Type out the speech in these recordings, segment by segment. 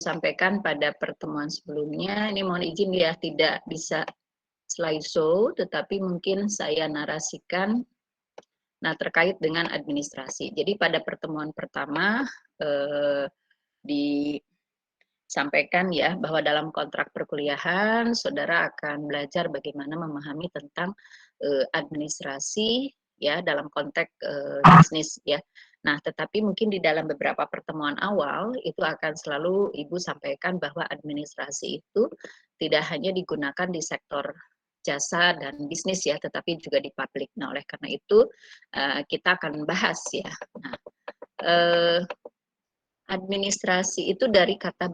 sampaikan pada pertemuan sebelumnya, ini mohon izin ya tidak bisa slideshow, tetapi mungkin saya narasikan. Nah, terkait dengan administrasi. Jadi pada pertemuan pertama disampaikan ya bahwa dalam kontrak perkuliahan saudara akan belajar bagaimana memahami tentang administrasi ya dalam konteks bisnis ya. Nah, tetapi mungkin di dalam beberapa pertemuan awal itu akan selalu Ibu sampaikan bahwa administrasi itu tidak hanya digunakan di sektor jasa dan bisnis ya, tetapi juga di publik. Nah, oleh karena itu kita akan bahas ya. Nah, administrasi itu dari kata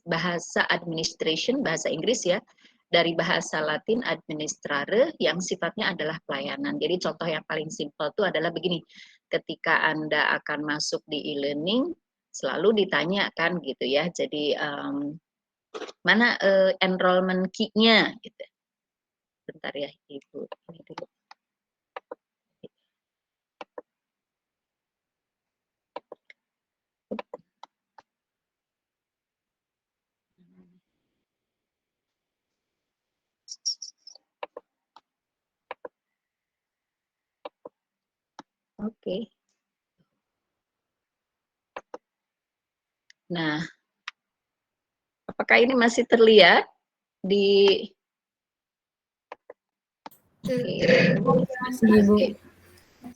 bahasa administration, bahasa Inggris ya, dari bahasa Latin administrare yang sifatnya adalah pelayanan. Jadi contoh yang paling simpel itu adalah begini, ketika Anda akan masuk di e-learning, selalu ditanya kan gitu ya, jadi mana enrollment key-nya gitu. Bentar ya Ibu, ini dulu. Oke. Nah, apakah ini masih terlihat di Oke.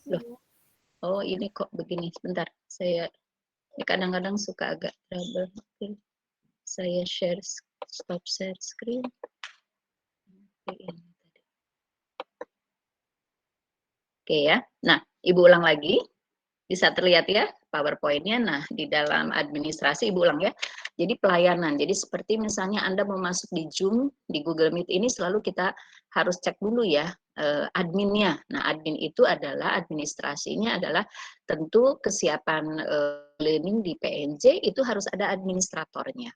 Loh. Oh, ini kok begini. Sebentar. Saya ini kadang-kadang suka agak trouble. Oke. Saya stop share screen. Oke ya. Nah, Ibu ulang lagi. Bisa terlihat ya PowerPoint-nya. Nah, di dalam administrasi Ibu ulang ya. Jadi pelayanan. Jadi seperti misalnya Anda mau masuk di Zoom, di Google Meet ini selalu kita harus cek dulu ya adminnya. Nah, admin itu adalah administrasinya adalah tentu kesiapan learning di PNJ itu harus ada administratornya.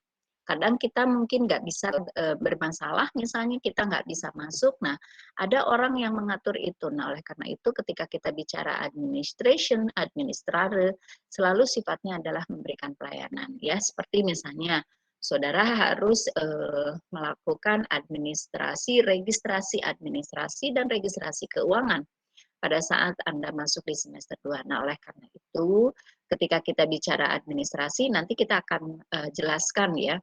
Kadang kita mungkin nggak bisa bermasalah, misalnya kita nggak bisa masuk. Nah, ada orang yang mengatur itu. Nah, oleh karena itu ketika kita bicara administration, administrator, selalu sifatnya adalah memberikan pelayanan. Ya, seperti misalnya saudara harus melakukan registrasi administrasi dan registrasi keuangan pada saat Anda masuk di semester 2. Nah, oleh karena itu, ketika kita bicara administrasi, nanti kita akan jelaskan ya,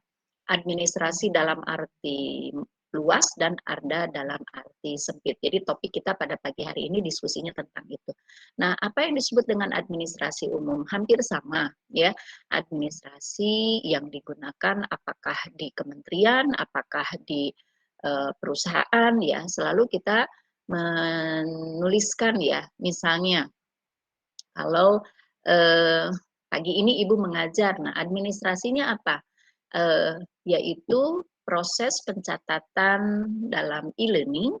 administrasi dalam arti luas dan ada dalam arti sempit. Jadi topik kita pada pagi hari ini diskusinya tentang itu. Nah, apa yang disebut dengan administrasi umum? Hampir sama ya. Administrasi yang digunakan apakah di kementerian, apakah di perusahaan ya, selalu kita menuliskan ya, misalnya kalau pagi ini Ibu mengajar, nah administrasinya apa? Yaitu proses pencatatan dalam e-learning,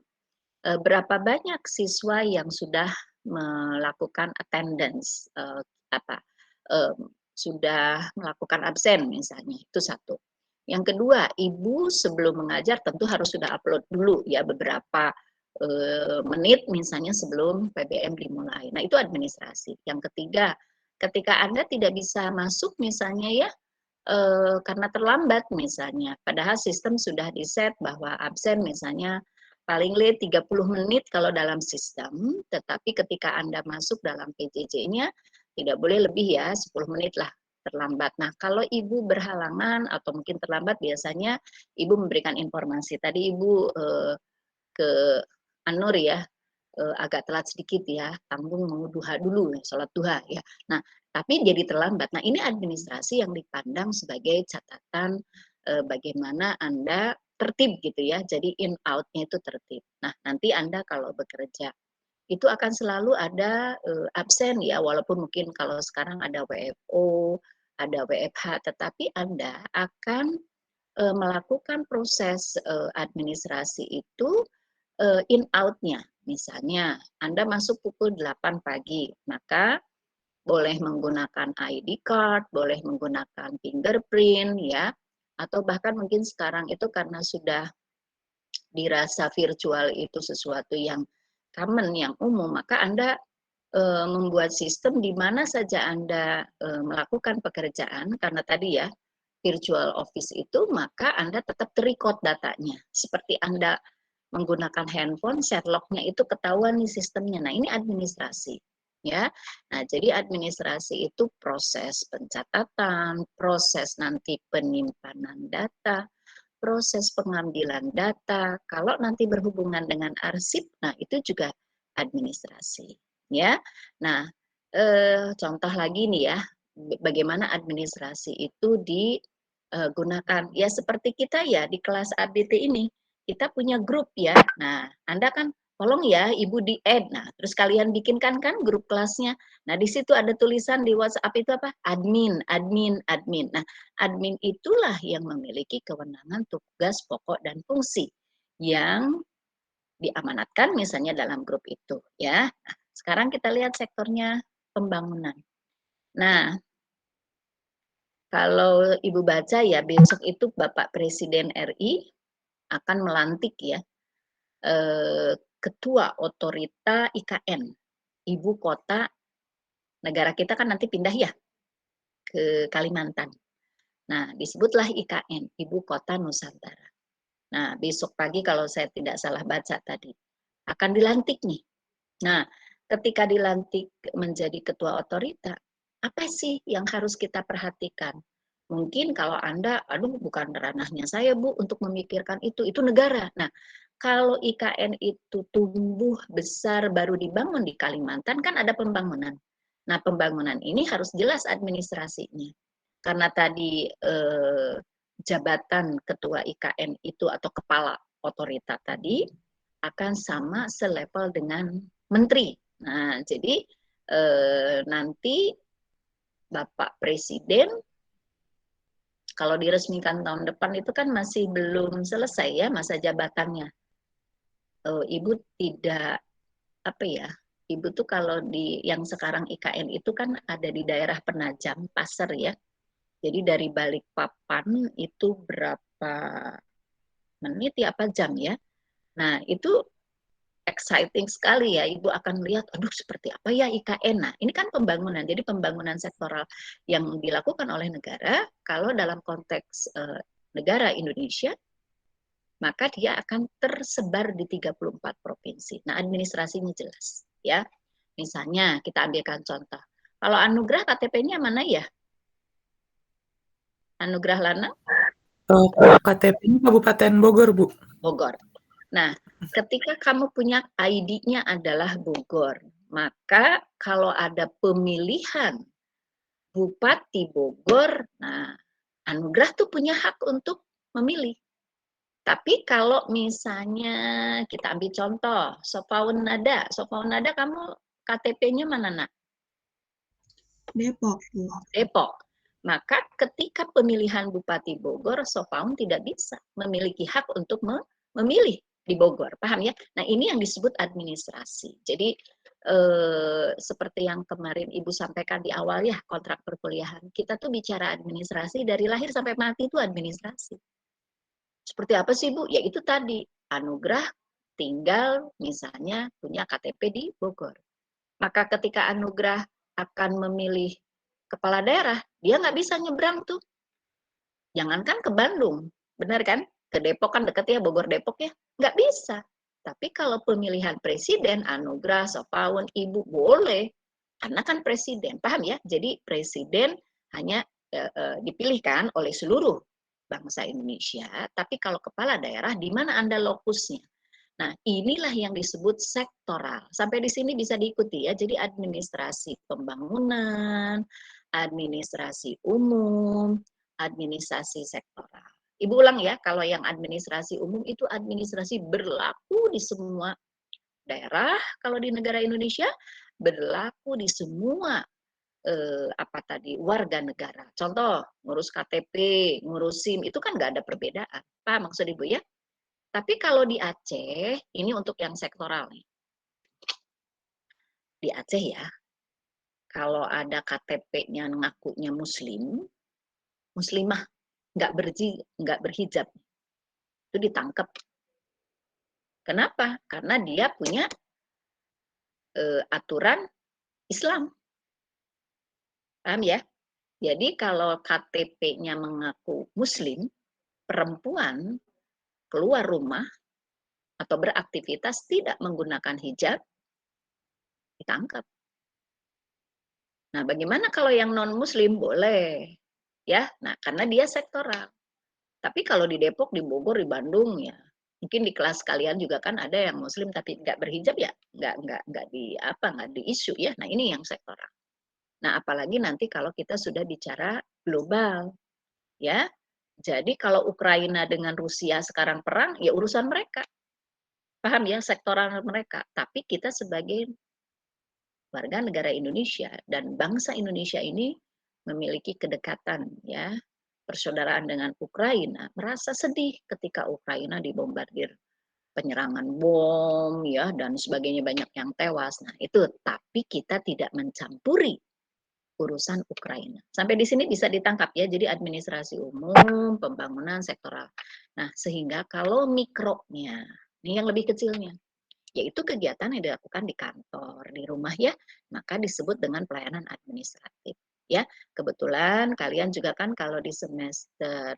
berapa banyak siswa yang sudah melakukan attendance, sudah melakukan absen misalnya, itu satu. Yang kedua, Ibu sebelum mengajar tentu harus sudah upload dulu ya beberapa menit misalnya sebelum PBM dimulai. Nah, itu administrasi. Yang ketiga, ketika Anda tidak bisa masuk misalnya ya karena terlambat misalnya, padahal sistem sudah di-set bahwa absen misalnya paling late 30 menit kalau dalam sistem, tetapi ketika Anda masuk dalam PJJ-nya tidak boleh lebih ya 10 menit lah terlambat. Nah, kalau Ibu berhalangan atau mungkin terlambat biasanya Ibu memberikan informasi. Tadi Ibu ke Anur ya, agak telat sedikit ya, tanggung mau duha dulu, sholat duha ya. Nah, tapi jadi terlambat. Nah, ini administrasi yang dipandang sebagai catatan bagaimana Anda tertib gitu ya. Jadi in out-nya itu tertib. Nah, nanti Anda kalau bekerja itu akan selalu ada absen ya, walaupun mungkin kalau sekarang ada WFO, ada WFH, tetapi Anda akan melakukan proses administrasi itu in out-nya. Misalnya, Anda masuk pukul 8 pagi, maka boleh menggunakan ID card, boleh menggunakan fingerprint, ya, atau bahkan mungkin sekarang itu karena sudah dirasa virtual itu sesuatu yang common, yang umum, maka Anda membuat sistem di mana saja Anda melakukan pekerjaan, karena tadi ya, virtual office itu, maka Anda tetap ter-record datanya. Seperti Anda menggunakan handphone, Sherlock-nya itu ketahuan nih sistemnya. Nah, ini administrasi. Ya, nah jadi administrasi itu proses pencatatan, proses nanti penyimpanan data, proses pengambilan data. Kalau nanti berhubungan dengan arsip, nah itu juga administrasi. Ya, nah contoh lagi nih ya, bagaimana administrasi itu digunakan. Ya seperti kita ya di kelas ABT ini, kita punya grup ya. Nah, Anda kan tolong ya Ibu di-add. Nah, terus kalian bikinkan kan grup kelasnya. Nah, di situ ada tulisan di WhatsApp itu apa? Admin, admin, admin. Nah, admin itulah yang memiliki kewenangan tugas pokok dan fungsi yang diamanatkan misalnya dalam grup itu ya. Nah, sekarang kita lihat sektornya pembangunan. Nah, kalau Ibu baca ya besok itu Bapak Presiden RI akan melantik ya Ketua Otorita IKN, Ibu Kota negara kita kan nanti pindah ya ke Kalimantan. Nah, disebutlah IKN, Ibu Kota Nusantara. Nah, besok pagi kalau saya tidak salah baca tadi, akan dilantik nih. Nah, ketika dilantik menjadi ketua otorita, apa sih yang harus kita perhatikan? Mungkin kalau Anda, aduh bukan ranahnya saya Bu untuk memikirkan itu negara. Nah, kalau IKN itu tumbuh besar baru dibangun di Kalimantan kan ada pembangunan. Nah, pembangunan ini harus jelas administrasinya. Karena tadi jabatan ketua IKN itu atau kepala otorita tadi akan sama selevel dengan menteri. Nah, jadi nanti Bapak Presiden kalau diresmikan tahun depan itu kan masih belum selesai ya masa jabatannya. Ibu tidak apa ya? Ibu tuh kalau di yang sekarang IKN itu kan ada di daerah Penajam, Pasir ya. Jadi dari Balikpapan itu berapa menit ya apa jam ya? Nah, itu exciting sekali ya, Ibu akan melihat, aduh seperti apa ya IKN. Nah, ini kan pembangunan, jadi pembangunan sektoral yang dilakukan oleh negara, kalau dalam konteks negara Indonesia, maka dia akan tersebar di 34 provinsi. Nah, administrasinya jelas. Ya, misalnya kita ambilkan contoh, kalau Anugerah KTP-nya mana ya? Anugerah Lana? KTP-nya Kabupaten Bogor, Bu. Bogor. Nah, ketika kamu punya ID-nya adalah Bogor, maka kalau ada pemilihan Bupati Bogor, nah Anugerah tuh punya hak untuk memilih. Tapi kalau misalnya kita ambil contoh, Sofaun Nada kamu KTP-nya mana nak? Depok. Depok. Maka ketika pemilihan Bupati Bogor, Sofaun tidak bisa memiliki hak untuk memilih di Bogor, paham ya? Nah ini yang disebut administrasi. Jadi seperti yang kemarin Ibu sampaikan di awal ya kontrak perkuliahan, kita tuh bicara administrasi dari lahir sampai mati itu administrasi. Seperti apa sih Bu? Ya itu tadi Anugerah tinggal misalnya punya KTP di Bogor. Maka ketika Anugerah akan memilih kepala daerah, dia nggak bisa nyebrang tuh. Jangankan ke Bandung, benar kan? Ke Depok kan deket ya, Bogor Depok ya, nggak bisa. Tapi kalau pemilihan presiden, Anugerah, Sofaun, Ibu boleh, karena kan presiden, paham ya? Jadi presiden hanya dipilihkan oleh seluruh bangsa Indonesia, tapi kalau kepala daerah di mana Anda lokusnya? Nah, inilah yang disebut sektoral. Sampai di sini bisa diikuti ya. Jadi administrasi pembangunan, administrasi umum, administrasi sektoral. Ibu ulang ya, kalau yang administrasi umum itu administrasi berlaku di semua daerah, kalau di negara Indonesia berlaku di semua warga negara. Contoh, ngurus KTP, ngurus SIM itu kan nggak ada perbedaan. Apa maksud Ibu ya? Tapi kalau di Aceh, ini untuk yang sektoral nih. Di Aceh ya, kalau ada KTP-nya ngakunya muslim, muslimah, nggak berhijab, itu ditangkap. Kenapa? Karena dia punya aturan Islam. Paham ya? Jadi kalau KTP-nya mengaku Muslim, perempuan keluar rumah atau beraktivitas tidak menggunakan hijab, ditangkap. Nah, bagaimana kalau yang non-Muslim? Boleh. Ya, nah karena dia sektoral. Tapi kalau di Depok, di Bogor, di Bandung ya, mungkin di kelas kalian juga kan ada yang Muslim tapi nggak berhijab ya, nggak di apa nggak di isu ya. Nah ini yang sektoral. Nah apalagi nanti kalau kita sudah bicara global, ya. Jadi kalau Ukraina dengan Rusia sekarang perang, ya urusan mereka, paham ya, sektoral mereka. Tapi kita sebagai warga negara Indonesia dan bangsa Indonesia ini memiliki kedekatan ya persaudaraan dengan Ukraina, merasa sedih ketika Ukraina dibombardir penyerangan bom ya dan sebagainya, banyak yang tewas. Nah, itu tapi kita tidak mencampuri urusan Ukraina. Sampai di sini bisa ditangkap ya. Jadi administrasi umum, pembangunan sektoral. Nah, sehingga kalau mikronya, ini yang lebih kecilnya, yaitu kegiatan yang dilakukan di kantor, di rumah ya, maka disebut dengan pelayanan administratif. Ya, kebetulan kalian juga kan kalau di semester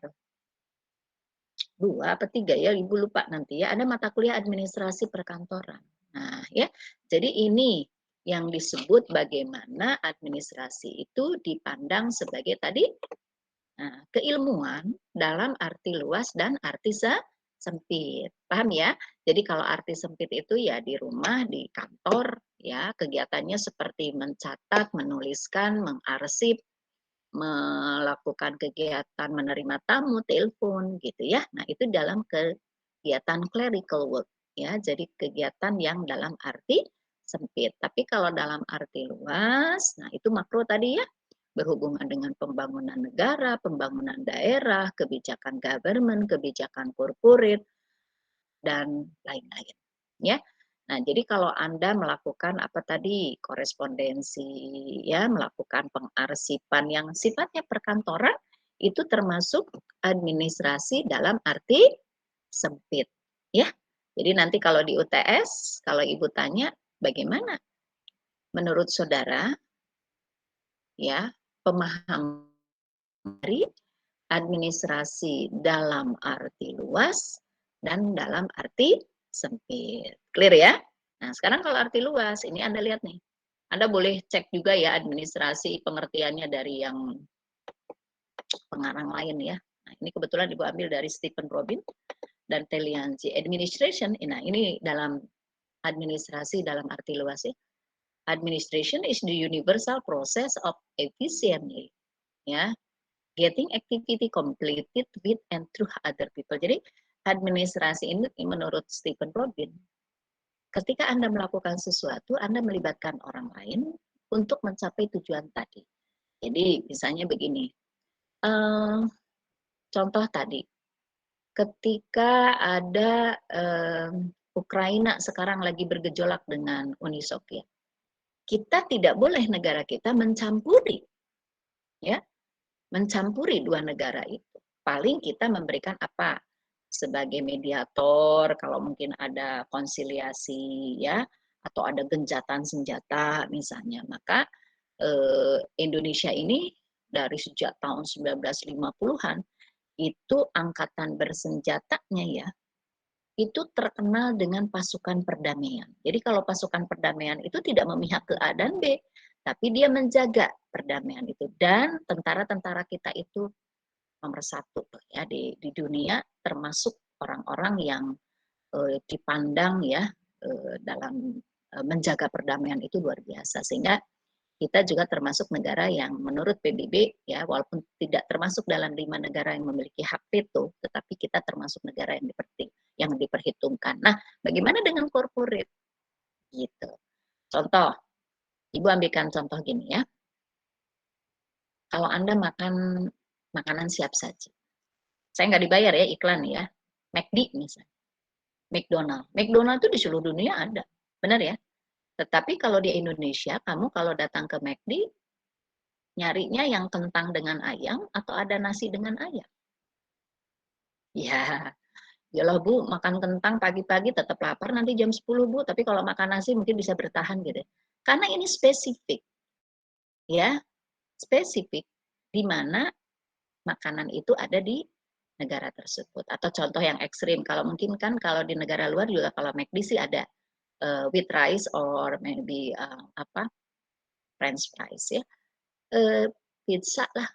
2 atau 3 ya, Ibu lupa nanti ya, ada mata kuliah administrasi perkantoran. Nah, ya. Jadi ini yang disebut bagaimana administrasi itu dipandang sebagai tadi keilmuan dalam arti luas dan arti sempit. Paham ya? Jadi kalau arti sempit itu ya di rumah, di kantor, ya kegiatannya seperti mencatat, menuliskan, mengarsip, melakukan kegiatan menerima tamu, telepon gitu ya. Nah, itu dalam kegiatan clerical work ya. Jadi kegiatan yang dalam arti sempit. Tapi kalau dalam arti luas, nah itu makro tadi ya, berhubungan dengan pembangunan negara, pembangunan daerah, kebijakan government, kebijakan corporate dan lain-lain. Ya. Nah, jadi kalau Anda melakukan apa tadi, korespondensi, ya, melakukan pengarsipan yang sifatnya perkantoran, itu termasuk administrasi dalam arti sempit. Ya, jadi nanti kalau di UTS, kalau Ibu tanya, bagaimana menurut saudara, ya, pemahaman dari administrasi dalam arti luas dan dalam arti sempit. Clear ya? Nah, sekarang kalau arti luas, ini Anda lihat nih. Anda boleh cek juga ya administrasi pengertiannya dari yang pengarang lain ya. Nah, ini kebetulan Ibu ambil dari Stephen Robin dan Telianzi. Administration, nah ini dalam administrasi dalam arti luas ya. Administration is the universal process of efficiently, ya, getting activity completed with and through other people. Jadi administrasi ini menurut Stephen Robin, ketika Anda melakukan sesuatu, Anda melibatkan orang lain untuk mencapai tujuan tadi. Jadi misalnya begini, contoh tadi, ketika ada Ukraina sekarang lagi bergejolak dengan Uni Soviet, kita tidak boleh negara kita mencampuri, ya, mencampuri dua negara itu. Paling kita memberikan apa? Sebagai mediator, kalau mungkin ada konsiliasi ya, atau ada gencatan senjata misalnya, maka Indonesia ini dari sejak tahun 1950-an itu angkatan bersenjatanya ya, itu terkenal dengan pasukan perdamaian. Jadi kalau pasukan perdamaian itu tidak memihak ke A dan B, tapi dia menjaga perdamaian itu. Dan tentara-tentara kita itu nomor satu ya di dunia, termasuk orang-orang yang dipandang ya dalam menjaga perdamaian itu luar biasa, sehingga kita juga termasuk negara yang menurut PBB ya, walaupun tidak termasuk dalam 5 negara yang memiliki hak veto, tetapi kita termasuk negara yang diperhitungkan. Nah, bagaimana dengan corporate gitu? Contoh, Ibu ambilkan contoh gini ya. Kalau Anda makan makanan siap saji, saya nggak dibayar ya iklan ya, McD misalnya, McDonald itu di seluruh dunia ada, benar ya? Tetapi kalau di Indonesia, kamu kalau datang ke McD, nyarinya yang kentang dengan ayam atau ada nasi dengan ayam? Ya, yalah Bu, makan kentang pagi-pagi tetap lapar nanti jam 10 Bu, tapi kalau makan nasi mungkin bisa bertahan gitu. Karena ini spesifik. Ya, spesifik. di mana makanan itu ada di negara tersebut. Atau contoh yang ekstrim, kalau mungkin kan kalau di negara luar juga kalau McD sih ada with rice or maybe French fries ya. Pizza lah.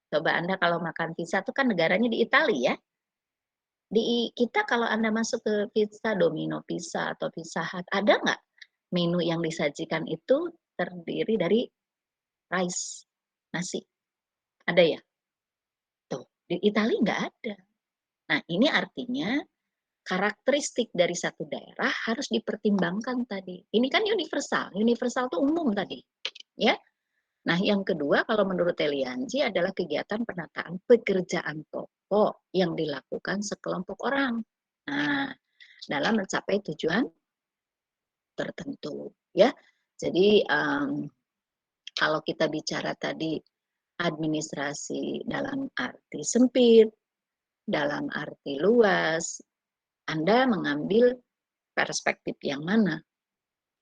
Coba Anda kalau makan pizza itu kan negaranya di Italia ya. Di kita kalau Anda masuk ke pizza, Domino Pizza atau Pizza Hut, ada nggak menu yang disajikan itu terdiri dari rice, nasi? Ada ya? Tuh, di Italia nggak ada. Nah, ini artinya karakteristik dari satu daerah harus dipertimbangkan tadi. Ini kan universal, universal itu umum tadi, ya. Nah, yang kedua kalau menurut Elianji adalah kegiatan penataan pekerjaan pokok yang dilakukan sekelompok orang. Nah, dalam mencapai tujuan tertentu, ya. Jadi kalau kita bicara tadi administrasi dalam arti sempit, dalam arti luas, Anda mengambil perspektif yang mana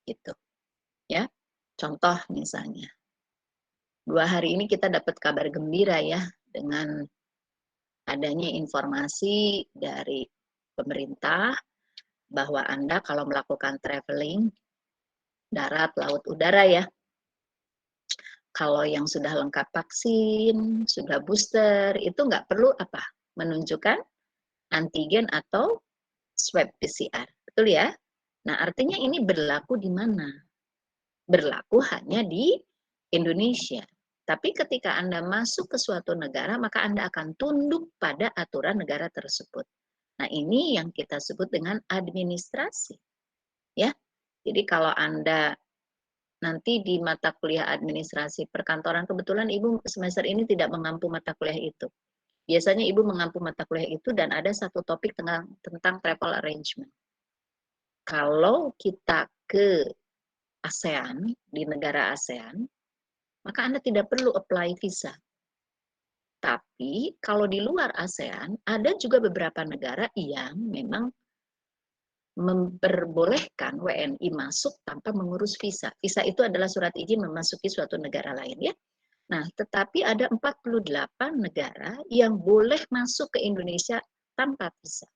gitu ya. Contoh misalnya 2 hari ini kita dapat kabar gembira ya dengan adanya informasi dari pemerintah bahwa Anda kalau melakukan traveling darat, laut, udara ya, kalau yang sudah lengkap vaksin, sudah booster, itu nggak perlu apa? Menunjukkan antigen atau swab PCR. Betul ya? Nah, artinya ini berlaku di mana? Berlaku hanya di Indonesia. Tapi ketika Anda masuk ke suatu negara, maka Anda akan tunduk pada aturan negara tersebut. Nah, ini yang kita sebut dengan administrasi. Ya. Jadi kalau Anda nanti di mata kuliah administrasi perkantoran, kebetulan Ibu semester ini tidak mengampu mata kuliah itu. Biasanya Ibu mengampu mata kuliah itu dan ada satu topik tentang travel arrangement. Kalau kita ke ASEAN, di negara ASEAN, maka Anda tidak perlu apply visa. Tapi kalau di luar ASEAN, ada juga beberapa negara yang memang memperbolehkan WNI masuk tanpa mengurus visa. Visa itu adalah surat izin memasuki suatu negara lain ya. Nah, tetapi ada 48 negara yang boleh masuk ke Indonesia tanpa visa.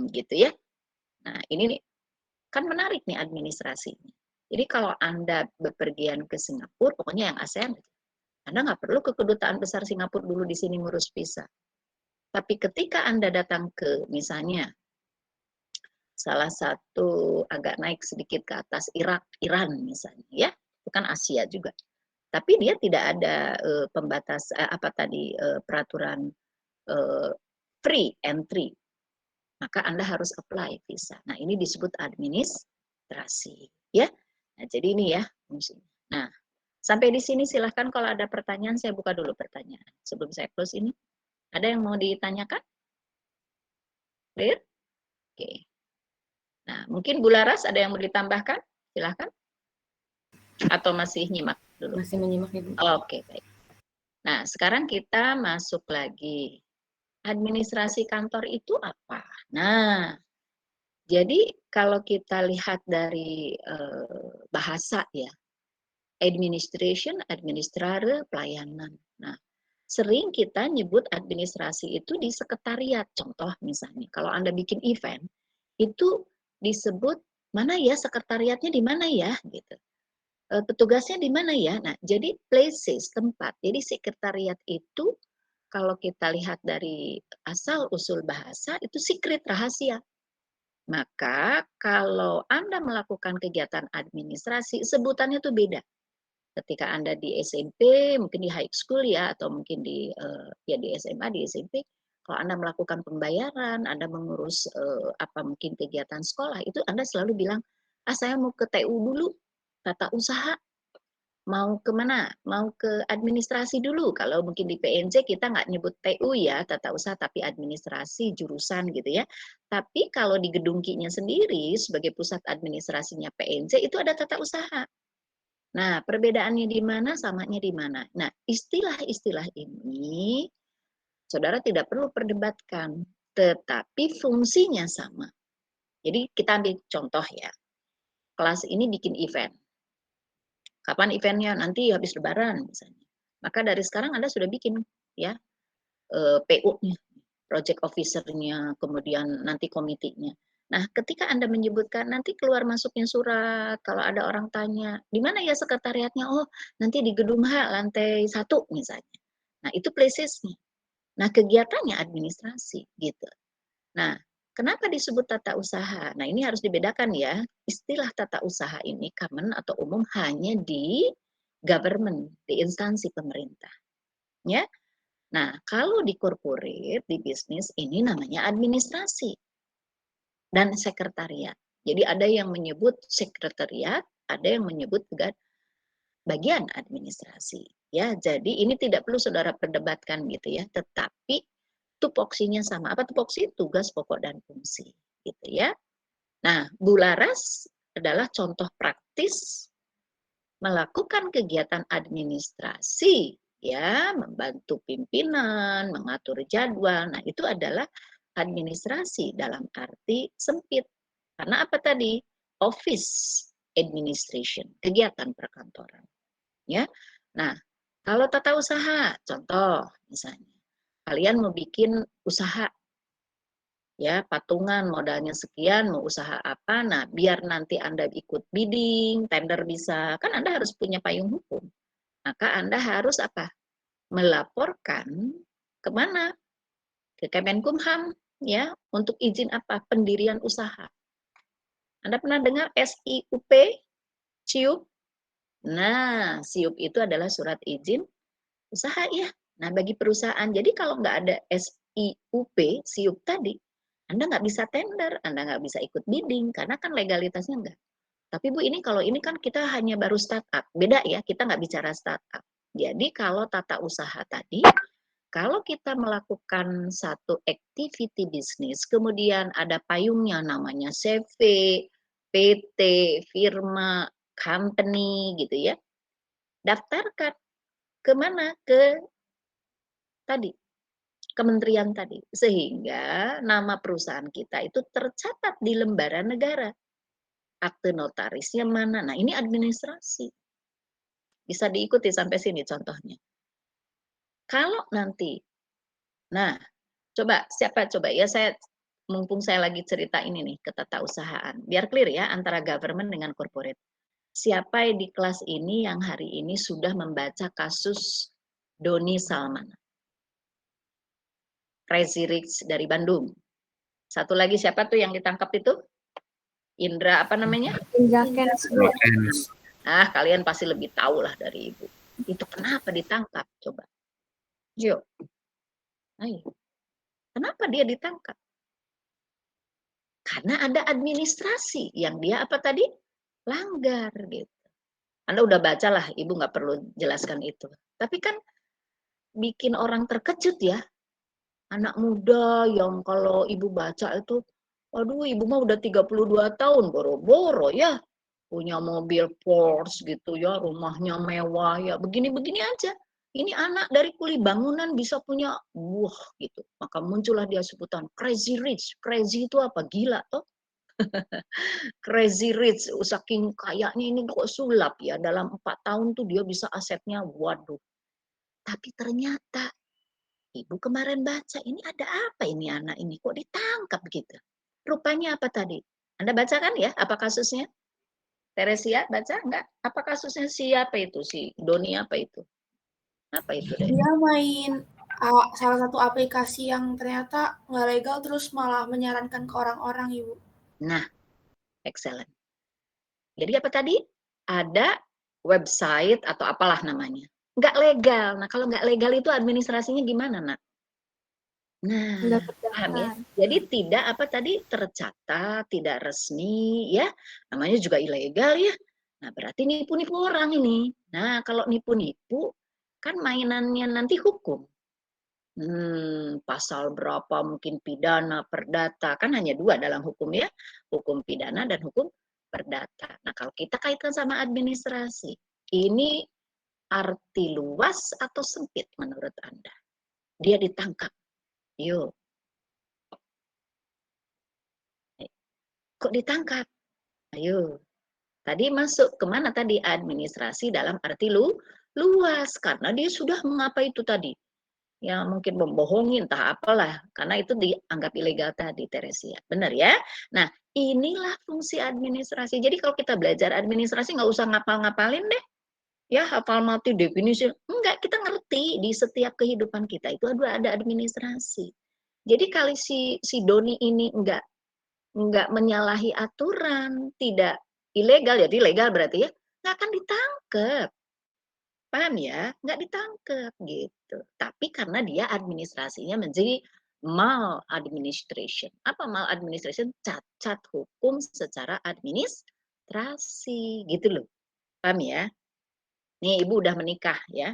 Gitu ya. Nah, ini nih, kan menarik nih administrasinya. Jadi kalau Anda bepergian ke Singapura, pokoknya yang ASEAN, Anda nggak perlu ke kedutaan besar Singapura dulu di sini ngurus visa. Tapi ketika Anda datang ke misalnya salah satu agak naik sedikit ke atas Irak, Iran misalnya ya, itu kan Asia juga. Tapi dia tidak ada pembatas peraturan free entry. Maka Anda harus apply visa. Nah, ini disebut administrasi, ya. Nah, jadi ini ya fungsinya. Nah, sampai di sini silahkan kalau ada pertanyaan, saya buka dulu pertanyaan. Sebelum saya close ini, ada yang mau ditanyakan? Clear? Oke. Nah, mungkin Bu Laras ada yang mau ditambahkan? Silahkan. Atau masih nyimak dulu? Masih menyimak, Ibu. Oke, baik. Nah, sekarang kita masuk lagi. Administrasi kantor itu apa? Nah, jadi kalau kita lihat dari bahasa ya, administration, administrator, pelayanan. Nah, sering kita nyebut administrasi itu di sekretariat. Contoh misalnya, kalau Anda bikin event, itu disebut mana ya sekretariatnya di mana ya gitu. Petugasnya di mana ya? Nah, jadi places, tempat. Jadi sekretariat itu kalau kita lihat dari asal usul bahasa itu secret, rahasia. Maka kalau Anda melakukan kegiatan administrasi, sebutannya itu beda. Ketika Anda di SMP, mungkin di high school ya, atau mungkin di di SMA, di SMP, kalau Anda melakukan pembayaran, Anda mengurus mungkin kegiatan sekolah, itu Anda selalu bilang, saya mau ke TU dulu, tata usaha. Mau ke mana? Mau ke administrasi dulu. Kalau mungkin di PNJ kita nggak nyebut TU ya, tata usaha, tapi administrasi, jurusan gitu ya. Tapi kalau di Gedung Ki-nya sendiri, sebagai pusat administrasinya PNJ, itu ada tata usaha. Nah, perbedaannya di mana, samanya di mana. Nah, istilah-istilah ini, saudara tidak perlu perdebatkan, tetapi fungsinya sama. Jadi kita ambil contoh ya, kelas ini bikin event. Kapan eventnya? Nanti habis Lebaran misalnya. Maka dari sekarang Anda sudah bikin ya PO-nya, project officer-nya, kemudian nanti komitinya. Nah, ketika Anda menyebutkan nanti keluar masuknya surat, kalau ada orang tanya, di mana ya sekretariatnya? Oh, nanti di gedung H lantai 1 misalnya. Nah, itu places-nya. Nah, kegiatannya administrasi gitu. Nah, kenapa disebut tata usaha? Nah, ini harus dibedakan ya. Istilah tata usaha ini common atau umum hanya di government, di instansi pemerintah. Ya. Nah, kalau di corporate, di bisnis, ini namanya administrasi dan sekretariat. Jadi ada yang menyebut sekretariat, ada yang menyebut juga bagian administrasi. Ya, jadi ini tidak perlu saudara perdebatkan gitu ya, tetapi tupoksinya sama. Apa tupoksi? Tugas pokok dan fungsi, gitu ya. Nah, Bularas adalah contoh praktis melakukan kegiatan administrasi, ya, membantu pimpinan, mengatur jadwal. Nah, itu adalah administrasi dalam arti sempit. Karena apa tadi? Office administration, kegiatan perkantoran, ya. Nah, kalau tata usaha, contoh misalnya, kalian mau bikin usaha, ya, patungan modalnya sekian, mau usaha apa, nah biar nanti Anda ikut bidding, tender bisa, kan Anda harus punya payung hukum. Maka Anda harus apa? Melaporkan kemana? Ke Kemenkumham, ya, untuk izin apa? Pendirian usaha. Anda pernah dengar SIUP? SIUP? Nah, SIUP itu adalah surat izin usaha ya. Nah, bagi perusahaan, jadi kalau nggak ada SIUP, SIUP tadi, Anda nggak bisa tender, Anda nggak bisa ikut bidding, karena kan legalitasnya nggak. Tapi Bu, ini kalau ini kan kita hanya baru startup, beda ya, kita nggak bicara startup. Jadi kalau tata usaha tadi, kalau kita melakukan satu activity bisnis, kemudian ada payungnya namanya CV, PT, firma, company gitu ya, daftarkan ke mana? Ke tadi, kementerian tadi. Sehingga nama perusahaan kita itu tercatat di lembaran negara. Akte notarisnya mana? Nah, ini administrasi. Bisa diikuti sampai sini contohnya. Kalau nanti, nah, coba siapa coba ya, saya mumpung saya lagi cerita ini nih ketatausahaan, biar clear ya antara government dengan corporate. Siapa di kelas ini yang hari ini sudah membaca kasus Doni Salman, Crazy Rich dari Bandung? Satu lagi siapa tuh yang ditangkap itu? Indra apa namanya? Indra Kents. Ah, kalian pasti lebih tahu lah dari Ibu. Itu kenapa ditangkap? Coba. Jo. Ayo. Kenapa dia ditangkap? Karena ada administrasi yang dia apa tadi? Langgar gitu. Anda udah baca lah, Ibu nggak perlu jelaskan itu. Tapi kan bikin orang terkejut ya. Anak muda yang kalau Ibu baca itu, aduh Ibu mah udah 32 tahun, boro-boro ya. Punya mobil Porsche gitu ya, rumahnya mewah ya, begini-begini aja. Ini anak dari kuli bangunan bisa punya, wah gitu. Maka muncullah dia sebutan crazy rich. Crazy itu apa? Gila toh. Crazy rich, saking kayaknya ini kok sulap ya. Dalam 4 tahun tuh dia bisa asetnya, waduh. Tapi ternyata, Ibu kemarin baca, ini ada apa ini anak ini? Kok ditangkap gitu? Rupanya apa tadi? Anda baca kan ya, apa kasusnya? Teresia baca enggak? Apa kasusnya siapa itu? Si Doni apa itu? Apa itu deh? Dia main salah satu aplikasi yang ternyata nggak legal terus malah menyarankan ke orang-orang, Ibu. Nah, excellent. Jadi apa tadi? Ada website atau apalah namanya. Nggak legal. Nah, kalau nggak legal itu administrasinya gimana, Nak? Nah, paham ya? Jadi tidak apa tadi tercatat, tidak resmi ya. Namanya juga ilegal ya. Nah, berarti nipu-nipu orang ini. Nah, kalau nipu-nipu kan mainannya nanti hukum. Pasal berapa mungkin pidana, perdata, kan hanya 2 dalam hukum ya, hukum pidana dan hukum perdata. Nah, kalau kita kaitkan sama administrasi, ini arti luas atau sempit menurut Anda? Dia ditangkap, yuk. Kok ditangkap? Ayo. Tadi masuk kemana tadi? Administrasi dalam arti luas karena dia sudah mengapa itu tadi. Ya mungkin membohongi entah apalah karena itu dianggap ilegal tadi Teresia. Benar ya? Nah, inilah fungsi administrasi. Jadi kalau kita belajar administrasi nggak usah ngapal-ngapalin deh. Ya hafal mati definisi. Enggak, kita ngerti di setiap kehidupan kita itu ada administrasi. Jadi kalau si Doni ini enggak menyalahi aturan, tidak ilegal, jadi legal berarti ya, nggak akan ditangkap. Paham ya? Nggak ditangkap gitu. Tapi karena dia administrasinya menjadi maladministration. Apa maladministration? Cacat hukum secara administrasi gitu loh. Paham ya? Nih ibu udah menikah ya.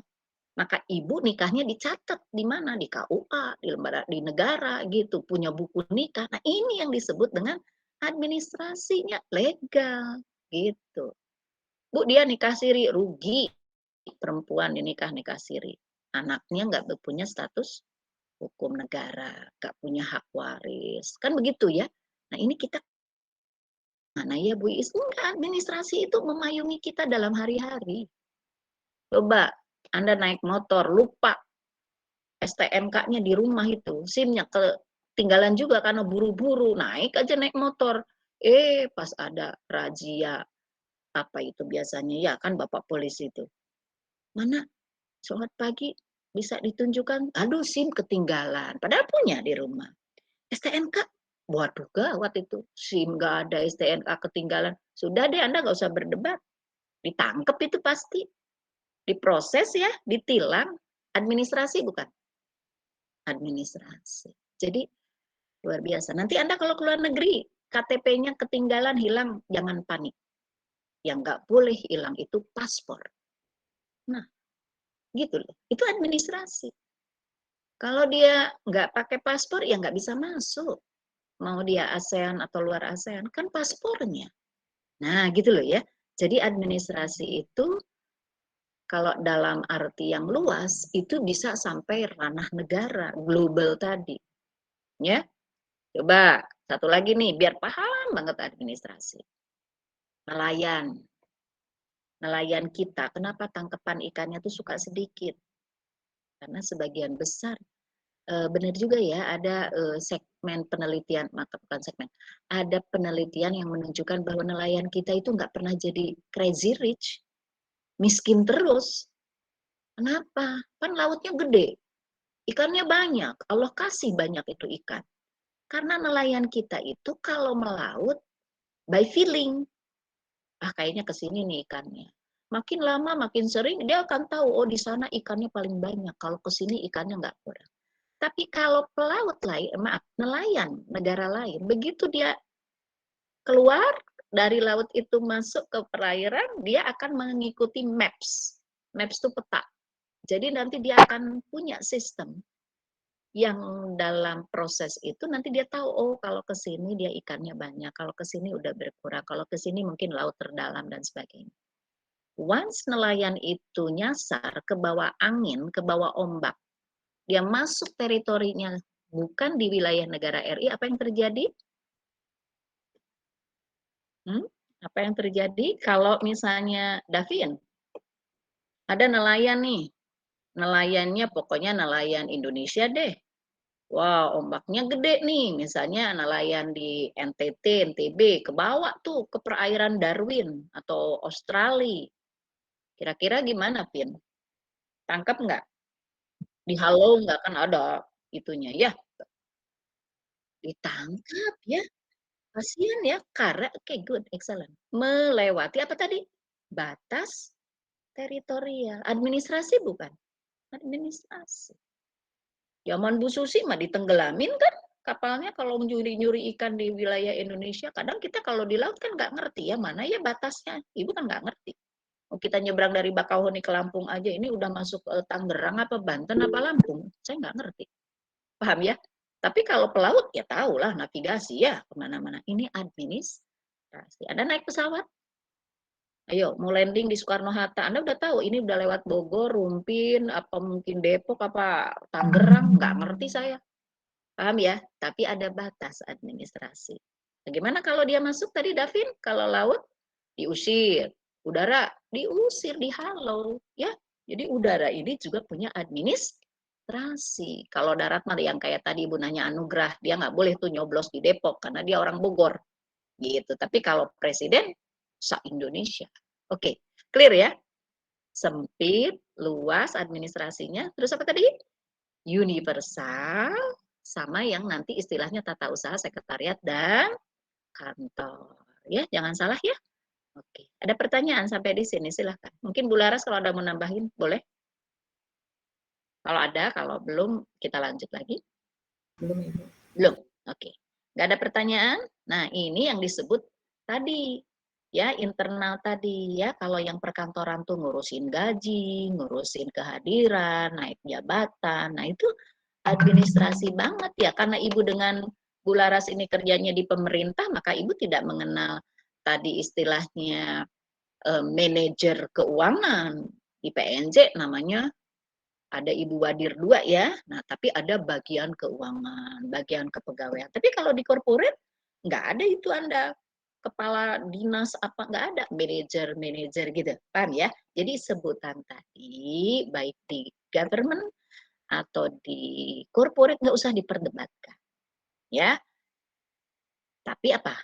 Maka ibu nikahnya dicatat di mana? Di KUA, di lembaga di negara gitu, punya buku nikah. Nah, ini yang disebut dengan administrasinya legal gitu. Bu, dia nikah siri, rugi. Perempuan nikah siri. Anaknya nggak punya status hukum negara, nggak punya hak waris. Kan begitu ya. Nah, ini kita mana ya Bu Is? Enggak, administrasi itu memayungi kita dalam hari-hari. Coba Anda naik motor, lupa STNK-nya di rumah itu, SIM-nya ketinggalan juga karena buru-buru, naik aja naik motor. Pas ada razia, apa itu biasanya, ya kan Bapak polisi itu. Mana, selamat pagi, bisa ditunjukkan, aduh SIM ketinggalan, padahal punya di rumah. STNK, waduh gawat itu, SIM nggak ada, STNK ketinggalan. Sudah deh, Anda nggak usah berdebat, ditangkep itu pasti, diproses ya, ditilang, administrasi bukan? Administrasi. Jadi luar biasa. Nanti Anda kalau keluar negeri, KTP-nya ketinggalan, hilang, jangan panik. Yang nggak boleh hilang itu paspor. Nah, gitu loh. Itu administrasi. Kalau dia nggak pakai paspor, ya nggak bisa masuk. Mau dia ASEAN atau luar ASEAN, kan paspornya. Nah, gitu loh ya. Jadi administrasi itu kalau dalam arti yang luas, itu bisa sampai ranah negara, global tadi. Ya, coba satu lagi nih, biar paham banget administrasi. Nelayan. Nelayan kita, kenapa tangkapan ikannya tuh suka sedikit? Karena sebagian besar, benar juga ya, ada segmen penelitian, maka bukan segmen, ada penelitian yang menunjukkan bahwa nelayan kita itu nggak pernah jadi crazy rich, miskin terus. Kenapa? Kan lautnya gede, ikannya banyak, Allah kasih banyak itu ikan. Karena nelayan kita itu kalau melaut, by feeling, kayaknya ke sini nih ikannya. Makin lama, makin sering, dia akan tahu, oh di sana ikannya paling banyak. Kalau ke sini ikannya nggak kurang. Tapi kalau pelaut lain, maaf, nelayan negara lain, begitu dia keluar dari laut itu masuk ke perairan, dia akan mengikuti maps. Maps itu peta. Jadi nanti dia akan punya sistem yang dalam proses itu nanti dia tahu, oh kalau ke sini dia ikannya banyak, kalau ke sini udah berkurang, kalau ke sini mungkin laut terdalam dan sebagainya. Once nelayan itu nyasar ke bawah angin, ke bawah ombak, dia masuk teritorinya bukan di wilayah negara RI, apa yang terjadi? Apa yang terjadi kalau misalnya Davin, ada nelayan nih, nelayannya pokoknya nelayan Indonesia deh. Wah, ombaknya gede nih, misalnya nelayan di NTT, NTB, ke bawah tuh ke perairan Darwin atau Australia. Kira-kira gimana, Pin? Tangkap nggak? Dihalau nggak? Kan ada itunya. Ya, ditangkap ya. Kasihan ya, karena, oke, good, excellent. Melewati apa tadi? Batas teritorial. Administrasi bukan? Administrasi. Zaman Bu Susi mah ditenggelamin kan kapalnya kalau nyuri-nyuri ikan di wilayah Indonesia. Kadang kita kalau di laut kan nggak ngerti ya mana ya batasnya. Ibu kan nggak ngerti. Oh, kita nyebrang dari Bakauheni ke Lampung aja, ini udah masuk Tangerang apa Banten apa Lampung. Saya nggak ngerti. Paham ya? Tapi kalau pelaut ya tahulah navigasi ya kemana-mana. Ini administrasi. Anda naik pesawat, ayo mau landing di Soekarno-Hatta, Anda udah tahu ini udah lewat Bogor, Rumpin, apa mungkin Depok, apa Tangerang, nggak ngerti saya. Paham ya? Tapi ada batas administrasi. Bagaimana kalau dia masuk tadi Davin? Kalau laut diusir, udara diusir, dihalau, ya. Jadi udara ini juga punya administrasi. Kalau darat mah yang kayak tadi Ibu nanya Anugrah, dia nggak boleh tuh nyoblos di Depok karena dia orang Bogor. Gitu. Tapi kalau presiden, se-Indonesia. Oke, clear ya? Sempit, luas administrasinya. Terus apa tadi? Universal, sama yang nanti istilahnya tata usaha, sekretariat, dan kantor. Ya, jangan salah ya. Oke, ada pertanyaan sampai di sini, silahkan. Mungkin Bu Laras kalau ada mau nambahin, boleh? Kalau ada, kalau belum, kita lanjut lagi. Belum, Ibu. Belum, oke. Nggak ada pertanyaan? Nah, ini yang disebut tadi, ya, internal tadi, ya. Kalau yang perkantoran tuh ngurusin gaji, ngurusin kehadiran, naik jabatan. Nah, itu administrasi banget ya, karena Ibu dengan Bu Laras ini kerjanya di pemerintah, maka Ibu tidak mengenal tadi istilahnya manajer keuangan. Di PNJ namanya ada Ibu Wadir 2 ya, nah tapi ada bagian keuangan, bagian kepegawaian. Tapi kalau di corporate nggak ada itu Anda kepala dinas apa, nggak ada manajer gitu, paham ya? Jadi sebutan tadi baik di government atau di corporate nggak usah diperdebatkan, ya. Tapi apa?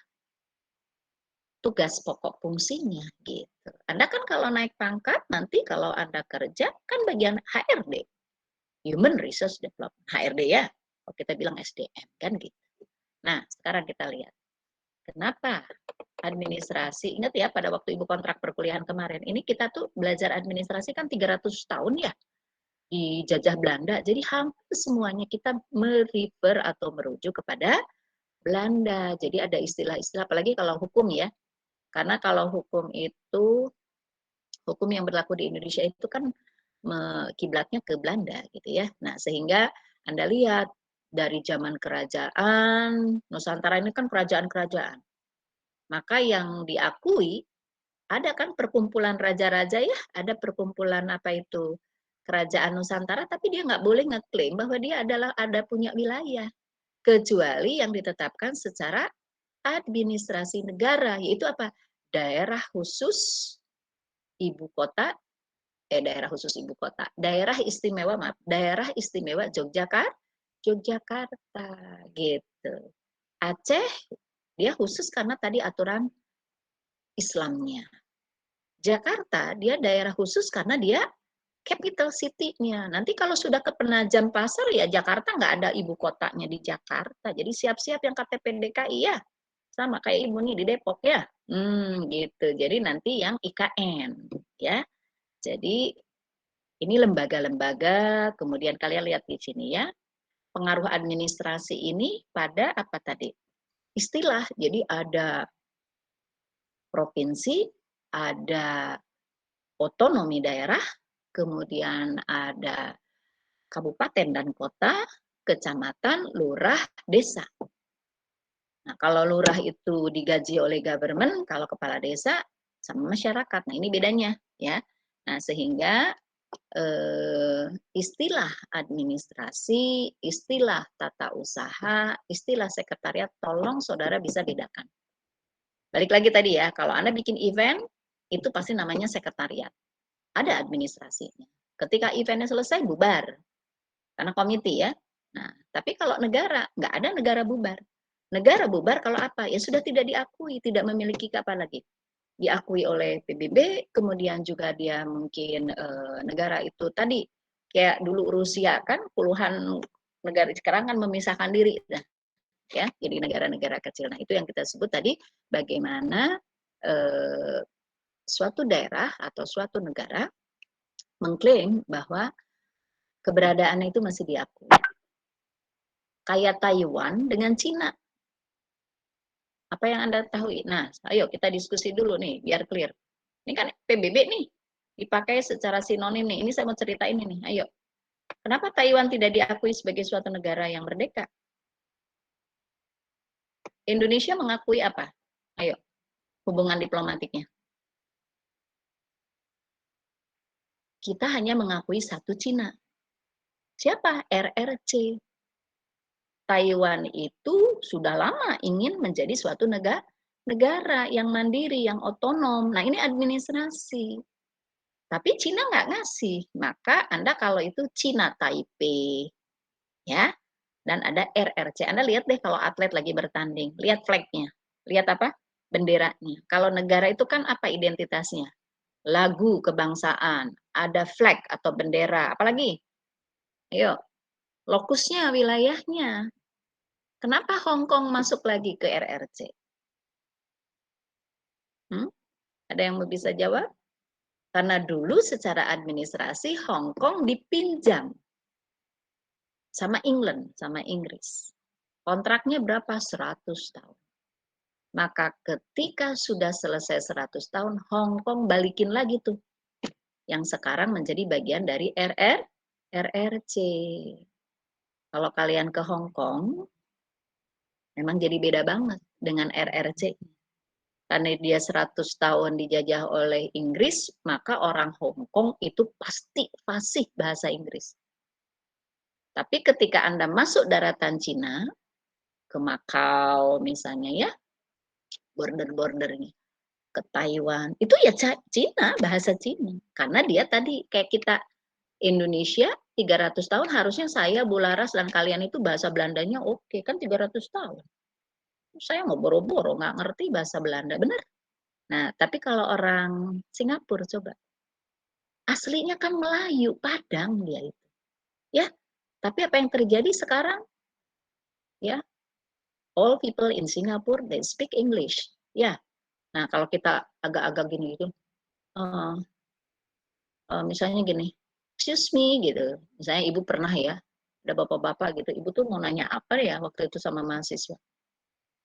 Tugas pokok fungsinya gitu. Anda kan kalau naik pangkat nanti kalau Anda kerja kan bagian HRD, Human Resource Development, HRD ya. Kalau kita bilang SDM kan gitu. Nah, sekarang kita lihat. Kenapa administrasi? Ingat ya pada waktu Ibu kontrak perkuliahan kemarin, ini kita tuh belajar administrasi kan 300 tahun ya dijajah Belanda. Jadi hampir semuanya kita merefer atau merujuk kepada Belanda. Jadi ada istilah-istilah apalagi kalau hukum ya. Karena kalau hukum itu, hukum yang berlaku di Indonesia itu kan kiblatnya ke Belanda gitu ya. Nah, sehingga Anda lihat dari zaman kerajaan, Nusantara ini kan kerajaan-kerajaan. Maka yang diakui, ada kan perkumpulan raja-raja ya, ada perkumpulan apa itu, kerajaan Nusantara, tapi dia nggak boleh ngeklaim bahwa dia adalah ada punya wilayah. Kecuali yang ditetapkan secara administrasi negara, yaitu apa? Daerah khusus ibu kota, daerah khusus ibu kota, daerah istimewa, maaf, daerah istimewa Yogyakarta, Yogyakarta gitu. Aceh dia khusus karena tadi aturan Islamnya. Jakarta dia daerah khusus karena dia capital city-nya. Nanti kalau sudah ke Penajam Pasar ya Jakarta nggak ada ibu kotanya di Jakarta. Jadi siap-siap yang KTP DKI ya. Sama kayak Ibu nih di Depok ya. Gitu. Jadi nanti yang IKN ya. Jadi ini lembaga-lembaga, kemudian kalian lihat di sini ya. Pengaruh administrasi ini pada apa tadi? Istilah. Jadi ada provinsi, ada otonomi daerah, kemudian ada kabupaten dan kota, kecamatan, lurah, desa. Nah, kalau lurah itu digaji oleh government, kalau kepala desa sama masyarakat. Nah, ini bedanya ya. Nah, sehingga istilah administrasi, istilah tata usaha, istilah sekretariat, tolong saudara bisa bedakan. Balik lagi tadi ya, kalau Anda bikin event, itu pasti namanya sekretariat. Ada administrasinya. Ketika eventnya selesai, bubar. Karena komite ya. Nah, tapi kalau negara, nggak ada negara bubar. Negara bubar kalau apa? Ya sudah tidak diakui, tidak memiliki apa lagi. Diakui oleh PBB, kemudian juga dia mungkin negara itu tadi, kayak dulu Rusia kan puluhan negara sekarang kan memisahkan diri. Nah, ya, jadi negara-negara kecil. Nah, itu yang kita sebut tadi bagaimana suatu daerah atau suatu negara mengklaim bahwa keberadaannya itu masih diakui. Kayak Taiwan dengan Cina. Apa yang Anda tahu? Nah, ayo kita diskusi dulu nih, biar clear. Ini kan PBB nih, dipakai secara sinonim nih. Ini saya mau cerita ini nih, ayo. Kenapa Taiwan tidak diakui sebagai suatu negara yang merdeka? Indonesia mengakui apa? Ayo, hubungan diplomatiknya. Kita hanya mengakui satu Cina. Siapa? RRC. Taiwan itu sudah lama ingin menjadi suatu negara yang mandiri, yang otonom. Nah, ini administrasi. Tapi Cina nggak ngasih, maka Anda kalau itu Cina Taipei, ya, dan ada RRC. Anda lihat deh kalau atlet lagi bertanding, lihat flagnya, lihat apa? Benderanya. Kalau negara itu kan apa identitasnya? Lagu kebangsaan, ada flag atau bendera, apalagi? Ayo, lokusnya, wilayahnya. Kenapa Hong Kong masuk lagi ke RRC? Ada yang bisa jawab? Karena dulu secara administrasi Hong Kong dipinjam sama England, sama Inggris. Kontraknya berapa? 100 tahun. Maka ketika sudah selesai 100 tahun, Hong Kong balikin lagi tuh. Yang sekarang menjadi bagian dari RRC. Kalau kalian ke Hong Kong, memang jadi beda banget dengan RRC. Karena dia 100 tahun dijajah oleh Inggris, maka orang Hong Kong itu pasti fasih bahasa Inggris. Tapi ketika Anda masuk daratan Cina, ke Macau misalnya ya, border-bordernya, ke Taiwan, itu ya Cina, bahasa Cina. Karena dia tadi kayak kita Indonesia 300 tahun harusnya saya, Bularas, dan kalian itu bahasa Belandanya oke, kan 300 tahun. Saya mau boro-boro, nggak ngerti bahasa Belanda, benar? Nah, tapi kalau orang Singapura coba, aslinya kan Melayu, Padang dia itu. Ya, tapi apa yang terjadi sekarang? Ya, all people in Singapore, they speak English. Ya, nah kalau kita agak-agak gini gitu, misalnya gini, excuse me gitu, misalnya ibu pernah ya, ada bapak-bapak gitu, ibu tuh mau nanya apa ya waktu itu sama mahasiswa.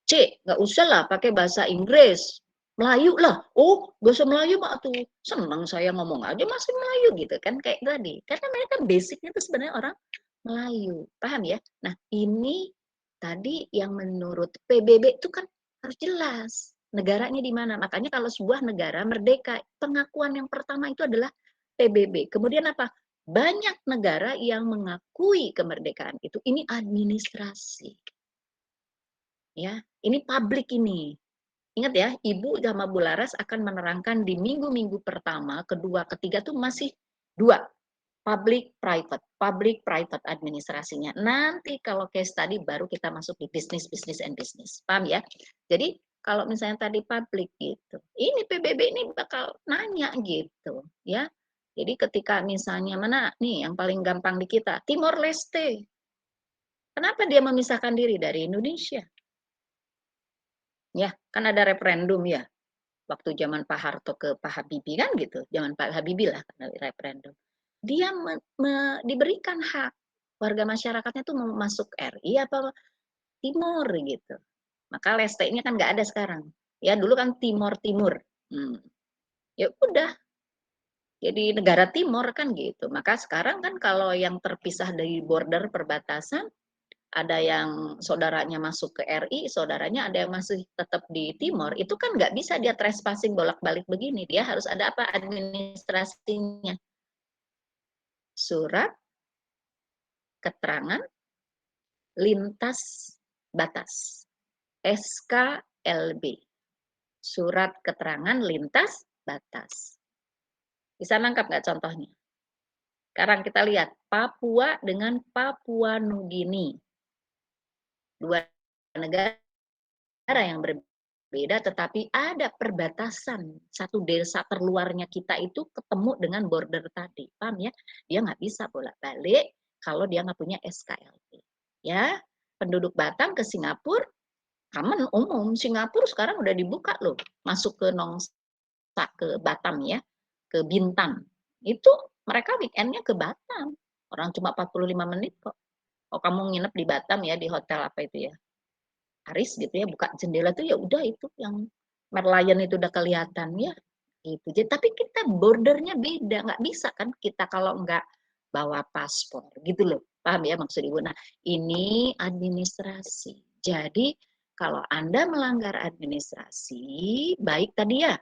Cik, nggak usah lah pakai bahasa Inggris, Melayu lah. Oh, bahasa Melayu mah tuh senang saya ngomong aja masih Melayu gitu kan kayak tadi. Karena mereka basicnya tuh sebenarnya orang Melayu, paham ya? Nah ini tadi yang menurut PBB itu kan harus jelas negaranya di mana. Makanya kalau sebuah negara merdeka, pengakuan yang pertama itu adalah PBB. Kemudian apa? Banyak negara yang mengakui kemerdekaan itu. Ini administrasi. Ya, ini publik ini. Ingat ya, Ibu sama Bularas akan menerangkan di minggu-minggu pertama, kedua, ketiga tuh masih dua, public private administrasinya. Nanti kalau case tadi baru kita masuk di bisnis and business. Paham ya? Jadi kalau misalnya tadi public gitu, ini PBB ini bakal nanya gitu, ya. Jadi ketika misalnya mana nih yang paling gampang di kita, Timor Leste. Kenapa dia memisahkan diri dari Indonesia? Ya, kan ada referendum ya. Waktu zaman Pak Harto ke Pak Habibie kan gitu, zaman Pak Habibie lah referendum. Dia diberikan hak warga masyarakatnya tuh mau masuk RI apa Timor gitu. Maka Leste-nya kan nggak ada sekarang. Ya dulu kan Timur. Ya udah, jadi negara Timor kan gitu. Maka sekarang kan kalau yang terpisah dari border perbatasan, ada yang saudaranya masuk ke RI, saudaranya ada yang masih tetap di Timor, itu kan nggak bisa dia trespassing bolak-balik begini. Dia harus ada apa? Administrasinya. Surat keterangan lintas batas. SKLB. Surat keterangan lintas batas. Bisa nangkap nggak contohnya? Sekarang kita lihat Papua dengan Papua Nugini. Dua negara yang berbeda tetapi ada perbatasan. Satu desa terluarnya kita itu ketemu dengan border tadi. Paham ya? Dia nggak bisa bolak-balik kalau dia nggak punya SKLB. Ya, penduduk Batam ke Singapura, common umum. Singapura sekarang udah dibuka loh. Masuk ke Nongsa, ke Batam ya. Ke Bintan. Itu mereka weekendnya ke Batam. Orang cuma 45 menit kok. Oh kamu nginep di Batam ya, di hotel apa itu ya? Aris gitu ya, buka jendela tuh ya udah itu yang Merlion itu udah kelihatan ya gitu. Jadi tapi kita bordernya beda, nggak bisa kan kita kalau nggak bawa paspor gitu loh. Paham ya maksud Ibu? Nah, ini administrasi. Jadi kalau Anda melanggar administrasi, baik tadi ya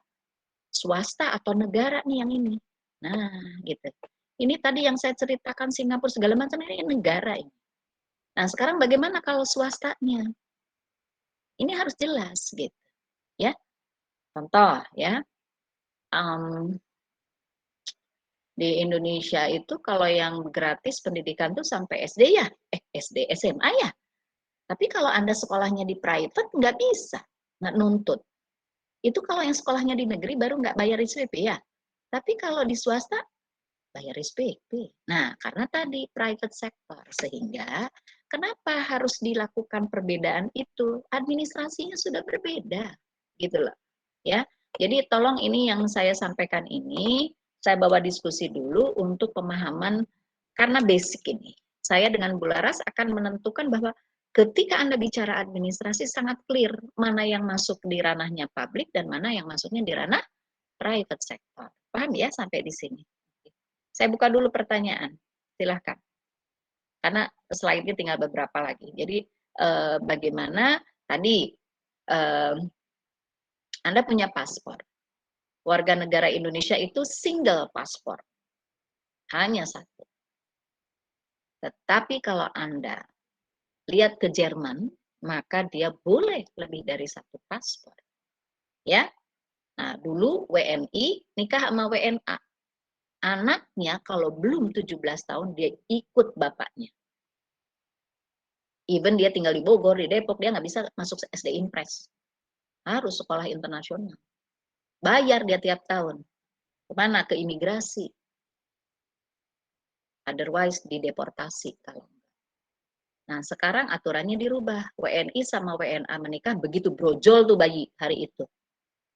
swasta atau negara nih yang ini. Nah, gitu. Ini tadi yang saya ceritakan Singapura segala macam ini negara ini. Nah, sekarang bagaimana kalau swastanya? Ini harus jelas gitu, ya. Contoh ya, Di Indonesia itu kalau yang gratis pendidikan tuh sampai SD ya, SD, SMA ya. Tapi kalau Anda sekolahnya di private nggak bisa, nggak nuntut. Itu kalau yang sekolahnya di negeri baru nggak bayar SPP ya. Tapi kalau di swasta bayar SPP. Nah, karena tadi private sector, sehingga kenapa harus dilakukan perbedaan itu? Administrasinya sudah berbeda, gitu loh. Ya, jadi tolong ini yang saya sampaikan ini, saya bawa diskusi dulu untuk pemahaman, karena basic ini. Saya dengan Bu Laras akan menentukan bahwa ketika Anda bicara administrasi sangat clear, mana yang masuk di ranahnya publik dan mana yang masuknya di ranah private sector. Paham ya sampai di sini? Saya buka dulu pertanyaan, silahkan. Karena slide-nya tinggal beberapa lagi. Jadi bagaimana tadi Anda punya paspor. Warga negara Indonesia itu single paspor. Hanya satu. Tetapi kalau Anda lihat ke Jerman, maka dia boleh lebih dari satu paspor. Ya. Nah, dulu WNI nikah sama WNA. Anaknya kalau belum 17 tahun dia ikut bapaknya. Even dia tinggal di Bogor, di Depok, dia nggak bisa masuk SD Impres. Harus sekolah internasional. Bayar dia tiap tahun. Kemana? Ke imigrasi. Otherwise dideportasi kalau. Nah, sekarang aturannya dirubah. WNI sama WNA menikah begitu brojol tuh bayi hari itu.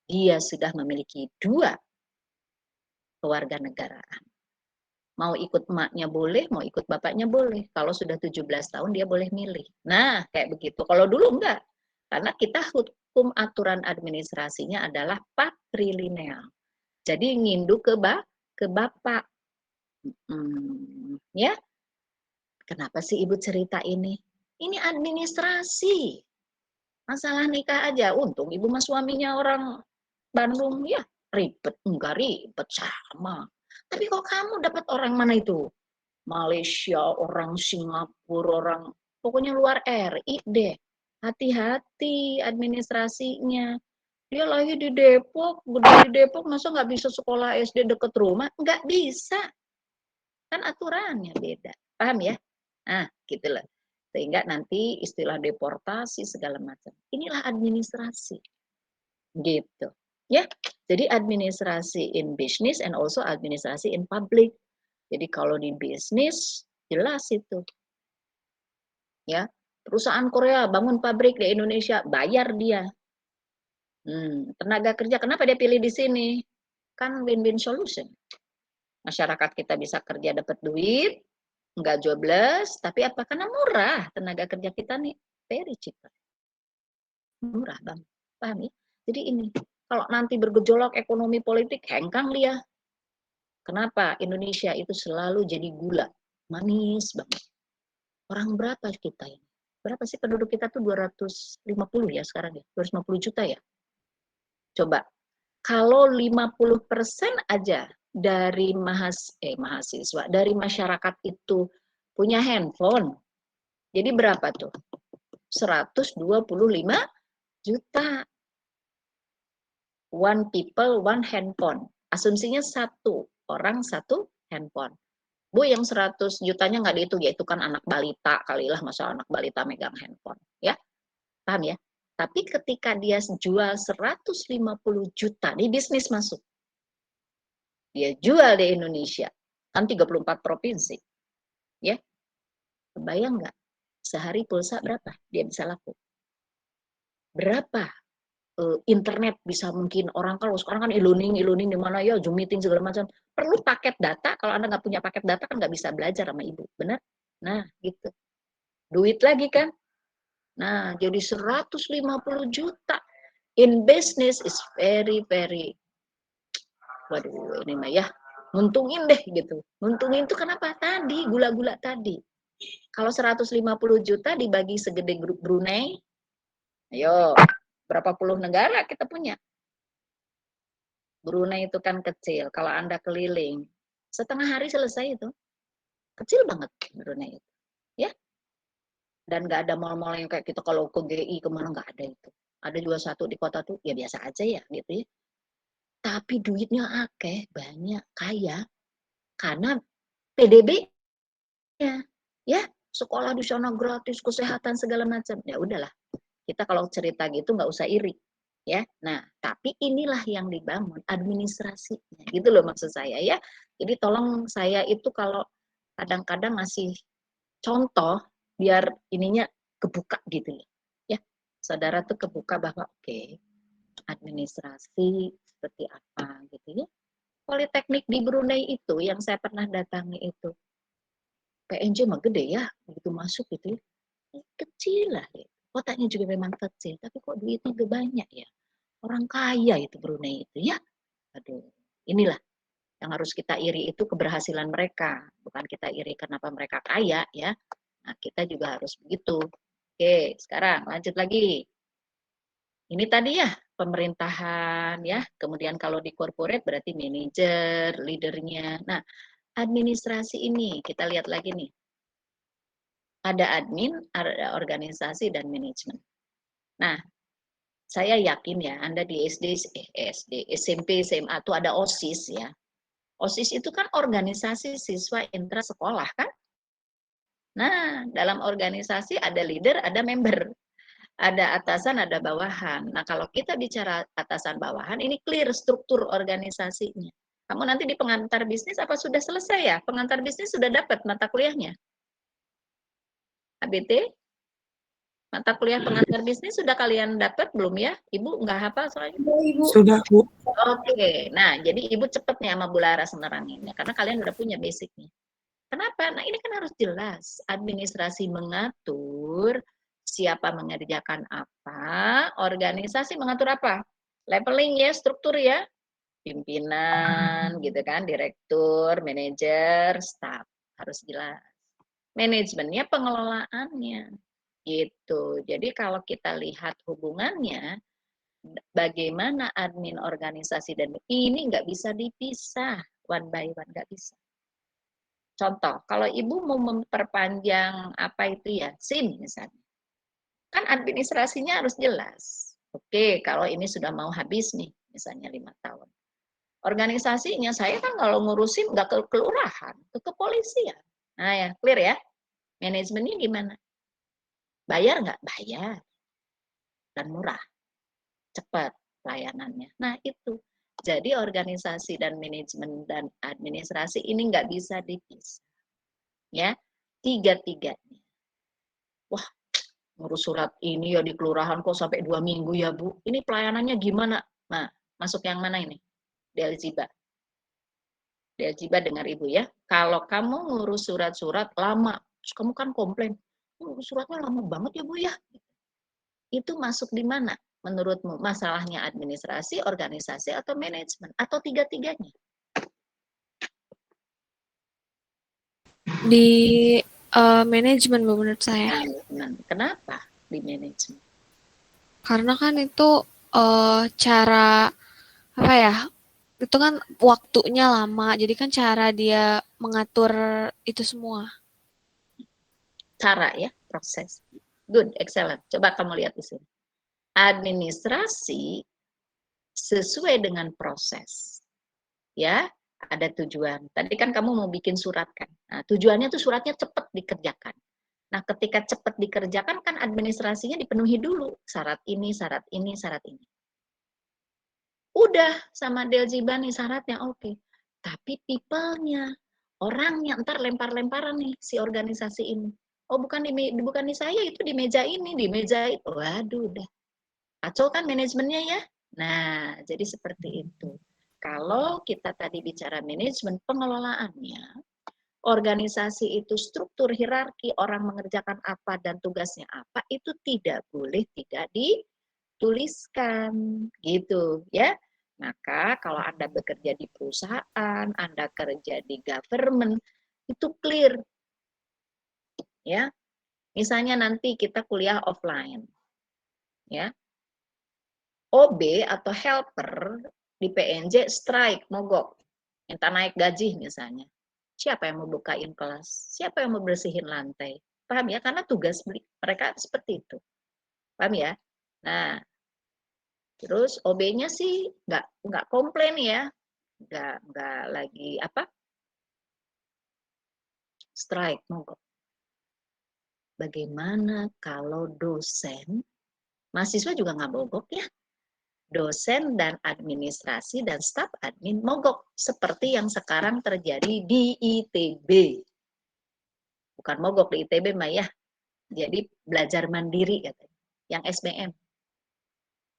Dia sudah memiliki 2 kewarganegaraan. Mau ikut emaknya boleh, mau ikut bapaknya boleh. Kalau sudah 17 tahun dia boleh milih. Nah, kayak begitu. Kalau dulu enggak. Karena kita hukum aturan administrasinya adalah patrilineal. Jadi ngindu ke bapak. Ya. Kenapa sih Ibu cerita ini? Ini administrasi. Masalah nikah aja. Untung Ibu mas suaminya orang Bandung, ya ribet. Enggak ribet, sama. Tapi kok kamu dapat orang mana itu? Malaysia, orang Singapura, orang pokoknya luar RI deh. Hati-hati administrasinya. Dia lahir di Depok, gede di Depok, masa nggak bisa sekolah SD deket rumah? Nggak bisa. Kan aturannya beda. Paham ya? Nah, gitu loh. Sehingga nanti istilah deportasi segala macam. Inilah administrasi. Gitu. Ya. Jadi administrasi in business and also administrasi in public. Jadi kalau di bisnis jelas itu. Ya. Perusahaan Korea bangun pabrik di Indonesia, bayar dia. Tenaga kerja kenapa dia pilih di sini? Kan win-win solution. Masyarakat kita bisa kerja dapat duit, enggak jobless, tapi apa? Karena murah tenaga kerja kita nih, very cheap. Murah bang, paham ya? Jadi ini, kalau nanti bergejolak ekonomi politik, hengkang dia. Kenapa? Indonesia itu selalu jadi gula, manis banget. Orang berapa kita ini? Berapa sih penduduk kita tuh 250 ya sekarang ya? 250 juta ya? Coba, kalau 50% aja dari mahasiswa, dari masyarakat itu punya handphone, jadi berapa tuh? 125 juta. One people, one handphone. Asumsinya satu orang satu handphone. Bu, yang 100 jutanya nggak dihitung, ya itu kan anak balita kalilah, masa anak balita megang handphone. Ya, paham ya? Tapi ketika dia jual 150 juta, ini bisnis masuk. Dia jual di Indonesia, kan 34 provinsi. Ya, kebayang nggak? Sehari pulsa berapa dia bisa laku? Berapa internet bisa mungkin orang kalau sekarang kan e-learning di mana ya, Zoom meeting segala macam. Perlu paket data, kalau Anda nggak punya paket data kan nggak bisa belajar sama Ibu, benar? Nah, gitu. Duit lagi kan? Nah, jadi 150 juta in business is very, waduh ini mah ya, nguntungin deh gitu. Nguntungin itu kenapa? Tadi, gula-gula tadi. Kalau 150 juta dibagi segede grup Brunei, ayo, berapa puluh negara kita punya? Brunei itu kan kecil, kalau Anda keliling, setengah hari selesai itu. Kecil banget Brunei itu. Ya. Dan nggak ada mal-mal yang kayak kita kalau ke GI kemana, nggak ada itu. Ada juga satu di kota tuh, ya biasa aja ya gitu ya. Tapi duitnya akeh, banyak, kaya. karena PDB-nya, ya sekolah di sana gratis, kesehatan segala macam. Ya udahlah, kita kalau cerita gitu nggak usah iri, ya. Nah, tapi inilah yang dibangun administrasinya, gitu loh maksud saya ya. Jadi tolong saya itu kalau kadang-kadang ngasih contoh biar ininya kebuka gitu ya. Ya, saudara tuh kebuka bahwa oke, administrasi seperti apa gitu ya. Politeknik di Brunei itu yang saya pernah datangi itu, PNJ mah gede ya, begitu masuk gitu ya. Kecil lah ya. Kotanya juga memang kecil, tapi kok duitnya gak banyak ya. Orang kaya itu Brunei itu ya. Aduh, inilah yang harus kita iri itu keberhasilan mereka, bukan kita iri kenapa mereka kaya ya. Nah, kita juga harus begitu. Oke, sekarang lanjut lagi. Ini tadi ya pemerintahan ya, kemudian kalau di corporate berarti manajer, leadernya. Nah, administrasi ini kita lihat lagi nih. Ada admin, ada organisasi dan manajemen. Nah, saya yakin ya Anda di SMP, SMA itu ada OSIS ya. OSIS itu kan organisasi siswa intra sekolah kan? Nah, dalam organisasi ada leader, ada member. Ada atasan, ada bawahan. Nah, kalau kita bicara atasan bawahan, ini clear struktur organisasinya. Kamu nanti di pengantar bisnis apa sudah selesai ya? Pengantar bisnis sudah dapat mata kuliahnya? ABT? Mata kuliah pengantar bisnis sudah kalian dapat belum ya? Ibu nggak hafal soalnya? Ibu. Sudah, Bu. Oke, nah jadi ibu cepet nih sama Bu Laras neranginnya, karena kalian udah punya basicnya. Kenapa? Nah ini kan harus jelas. Administrasi mengatur siapa mengerjakan apa, organisasi mengatur apa. Leveling ya, struktur ya, pimpinan gitu kan, direktur, manajer, staff harus jelas. Manajemennya, pengelolaannya gitu. Jadi kalau kita lihat hubungannya, bagaimana admin organisasi dan ini nggak bisa dipisah one by one, nggak bisa. Contoh, kalau ibu mau memperpanjang apa itu ya, SIM misalnya, kan administrasinya harus jelas. Oke, kalau ini sudah mau habis nih, misalnya 5 tahun. Organisasinya, saya kan kalau ngurusin nggak ke kelurahan, ke kepolisian. Nah ya, clear ya. Manajemennya gimana? Bayar nggak? Bayar. Dan murah, cepat pelayanannya. Nah itu. Jadi organisasi dan manajemen dan administrasi ini nggak bisa dipisah. Ya, tiga-tiganya. Wah, ngurus surat ini ya di kelurahan kok sampai 2 minggu ya Bu. Ini pelayanannya gimana? Nah, masuk yang mana ini? Deljiba. Deljiba dengar Ibu ya. Kalau kamu ngurus surat-surat lama, terus kamu kan komplain, ngurus suratnya lama banget ya Bu ya. Itu masuk di mana? Menurutmu masalahnya administrasi, organisasi, atau manajemen? Atau tiga-tiganya? Di manajemen menurut saya. Manajemen. Kenapa di manajemen? Karena kan itu cara apa ya? Itu kan waktunya lama. Jadi kan cara dia mengatur itu semua. Cara ya, proses. Good, excellent. Coba kamu lihat di sini. Administrasi sesuai dengan proses. Ya, ada tujuan. Tadi kan kamu mau bikin surat kan. Nah, tujuannya tuh suratnya cepat dikerjakan. Nah, ketika cepat dikerjakan kan administrasinya dipenuhi dulu. Syarat ini, syarat ini, syarat ini. Udah sama Deljiba nih syaratnya oke. Tapi people-nya, orangnya ntar lempar-lemparan nih si organisasi ini. Oh bukan di saya, itu di meja ini, di meja itu. Waduh udah. Kacau kan manajemennya ya? Nah, jadi seperti itu. Kalau kita tadi bicara manajemen pengelolaannya, organisasi itu struktur hierarki, orang mengerjakan apa dan tugasnya apa, itu tidak boleh tidak dituliskan. Gitu ya. Maka kalau Anda bekerja di perusahaan, Anda kerja di government, itu clear. Ya. Misalnya nanti kita kuliah offline. Ya. OB atau helper di PNJ strike, mogok, minta naik gaji misalnya. Siapa yang mau bukain kelas? Siapa yang mau bersihin lantai? Paham ya? Karena tugas mereka seperti itu. Paham ya? Nah, terus OB-nya sih nggak komplain ya, nggak lagi apa? strike, mogok. Bagaimana kalau dosen, mahasiswa juga nggak mogok ya, dosen dan administrasi dan staf admin mogok seperti yang sekarang terjadi di ITB. Bukan mogok di ITB mah ya, jadi belajar mandiri katanya. Yang SBM,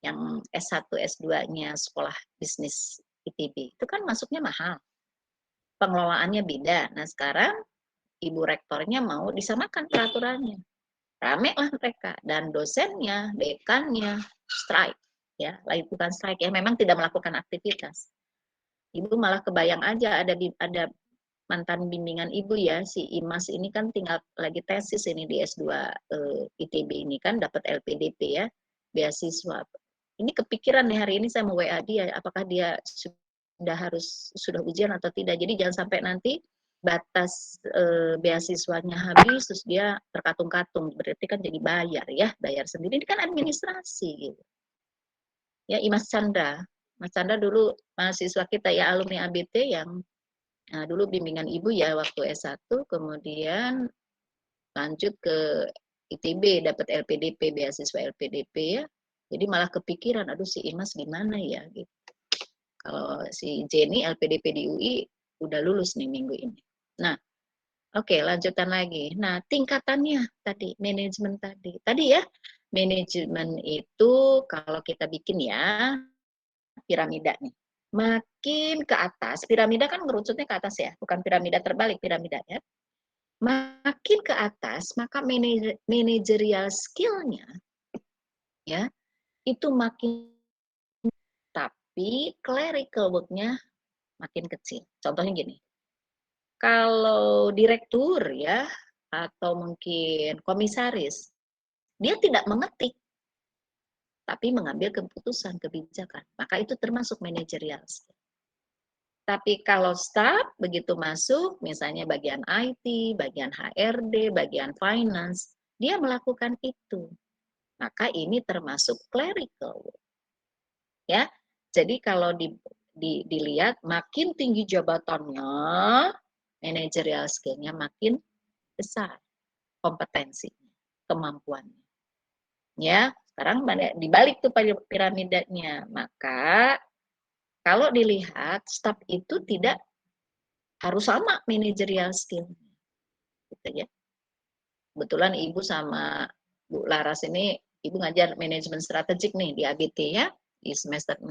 yang S1, S2-nya sekolah bisnis ITB, itu kan masuknya mahal. Pengelolaannya beda. Nah sekarang ibu rektornya mau disamakan peraturannya. Rame lah mereka. Dan dosennya, dekannya, strike. Ya, bukan strike ya, memang tidak melakukan aktivitas. Ibu malah kebayang aja ada mantan bimbingan ibu ya, si Imas ini kan tinggal lagi tesis ini di S2 ITB ini kan dapat LPDP ya, beasiswa. Ini kepikiran nih hari ini saya mau WA dia, apakah dia sudah ujian atau tidak. Jadi jangan sampai nanti batas beasiswanya habis terus dia terkatung-katung, berarti kan jadi bayar sendiri, ini kan administrasi gitu. Ya, Mas Chandra dulu mahasiswa kita ya, alumni ABT yang dulu bimbingan ibu ya waktu S1, kemudian lanjut ke ITB dapat LPDP, beasiswa LPDP ya. Jadi malah kepikiran, aduh si Imas gimana ya gitu. Kalau si Jenny LPDP di UI udah lulus nih minggu ini. Nah, oke, lanjutan lagi. Nah, tingkatannya tadi, manajemen tadi. Tadi ya, manajemen itu kalau kita bikin ya, piramida nih. Makin ke atas, piramida kan ngerucutnya ke atas ya, bukan piramida terbalik piramidanya. Makin ke atas, maka managerial skill-nya ya, itu makin, tapi clerical work-nya makin kecil. Contohnya gini, kalau direktur ya, atau mungkin komisaris, dia tidak mengetik, tapi mengambil keputusan, kebijakan. Maka itu termasuk managerial skill. Tapi kalau staff begitu masuk, misalnya bagian IT, bagian HRD, bagian finance, dia melakukan itu. Maka ini termasuk clerical work. Ya, jadi kalau dilihat makin tinggi jabatannya, managerial skill-nya makin besar kompetensinya, kemampuannya. Ya, sekarang dibalik tuh piramidanya. Maka kalau dilihat staff itu tidak harus sama managerial skill. Gitu ya. Kebetulan Ibu sama Bu Laras ini, Ibu ngajar manajemen strategik nih di ABT ya, di semester 6.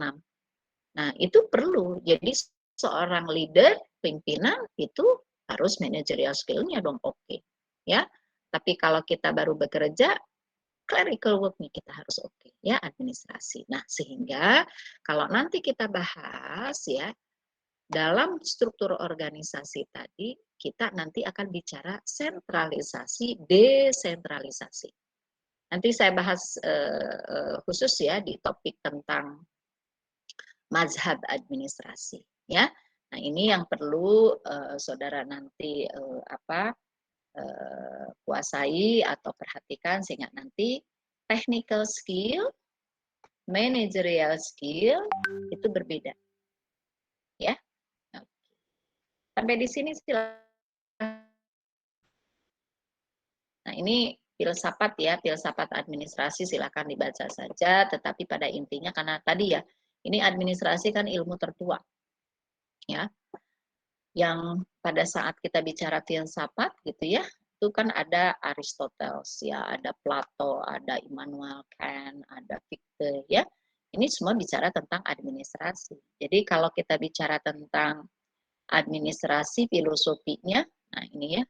Nah, itu perlu. Jadi seorang leader, pimpinan itu harus managerial skill-nya dong oke. Ya. Tapi kalau kita baru bekerja, clerical work-nya kita harus oke, ya, administrasi. Nah, sehingga kalau nanti kita bahas ya, dalam struktur organisasi tadi, kita nanti akan bicara sentralisasi, desentralisasi. Nanti saya bahas khusus ya di topik tentang mazhab administrasi, ya. Nah, ini yang perlu saudara nanti kuasai atau perhatikan sehingga nanti technical skill, managerial skill itu berbeda. Ya. Sampai di sini silakan. Nah, ini filsafat ya, filsafat administrasi silakan dibaca saja, tetapi pada intinya karena tadi ya, ini administrasi kan ilmu tertua. Ya. Yang pada saat kita bicara filsafat gitu ya, itu kan ada Aristoteles ya, ada Plato, ada Immanuel Kant, ada Fichte ya. Ini semua bicara tentang administrasi. Jadi kalau kita bicara tentang administrasi filosofinya, nah ini ya,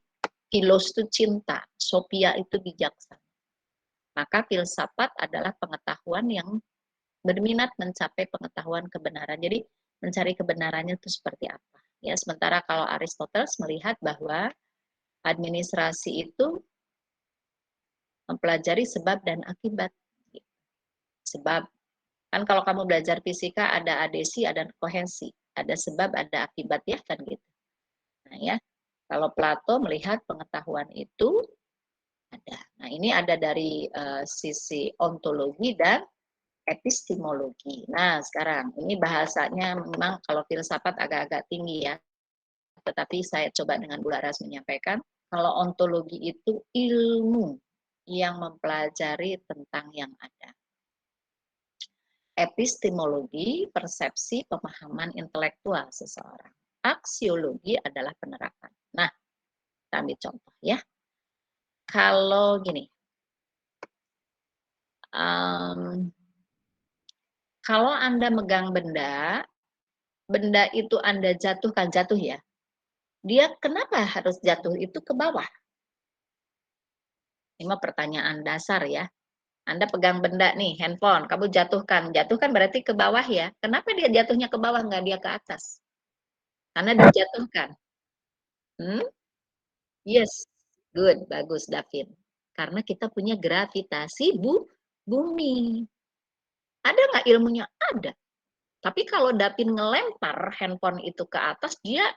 filos itu cinta, sophia itu bijaksana. Maka filsafat adalah pengetahuan yang berminat mencapai pengetahuan kebenaran. Jadi mencari kebenarannya itu seperti apa. Ya, sementara kalau Aristoteles melihat bahwa administrasi itu mempelajari sebab dan akibat. Sebab, kan kalau kamu belajar fisika ada adesi, ada kohesi. Ada sebab, ada akibat ya, kan gitu. Nah ya, kalau Plato melihat pengetahuan itu ada. Nah ini ada dari sisi ontologi dan epistemologi. Nah sekarang, ini bahasanya memang kalau filsafat agak-agak tinggi ya. Tetapi saya coba dengan Bu Laras menyampaikan, Kalau ontologi itu ilmu yang mempelajari tentang yang ada. Epistemologi, persepsi, pemahaman intelektual seseorang. Aksiologi adalah penerapan. Nah, kita ambil contoh ya. Kalau gini, kalau Anda megang benda itu Anda jatuhkan, jatuh ya. Dia kenapa harus jatuh itu ke bawah? Ini mah pertanyaan dasar ya. Anda pegang benda nih, handphone, kamu jatuhkan. Jatuhkan berarti ke bawah ya. Kenapa dia jatuhnya ke bawah, nggak dia ke atas? Karena dijatuhkan. Yes, good, bagus David. Karena kita punya gravitasi bumi. Ada nggak ilmunya? Ada. Tapi kalau David ngelempar handphone itu ke atas, dia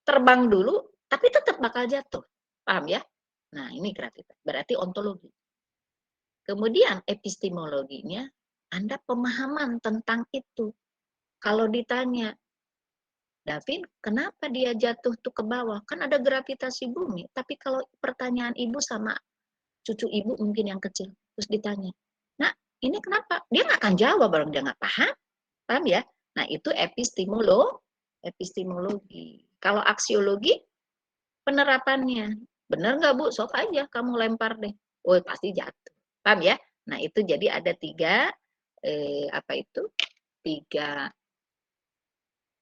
terbang dulu, tapi tetap bakal jatuh. Paham ya? Nah, ini gravitasi. Berarti ontologi. Kemudian epistemologinya, Anda pemahaman tentang itu. Kalau ditanya, David, kenapa dia jatuh tuh ke bawah? Kan ada gravitasi bumi. Tapi kalau pertanyaan ibu sama cucu ibu mungkin yang kecil, terus ditanya, nah ini kenapa? Dia nggak akan jawab, orang dia nggak paham. Paham ya? Nah itu epistemologi. Kalau aksiologi, penerapannya. Benar nggak Bu? Sok aja kamu lempar deh. Oh pasti jatuh. Paham ya? Nah itu jadi ada tiga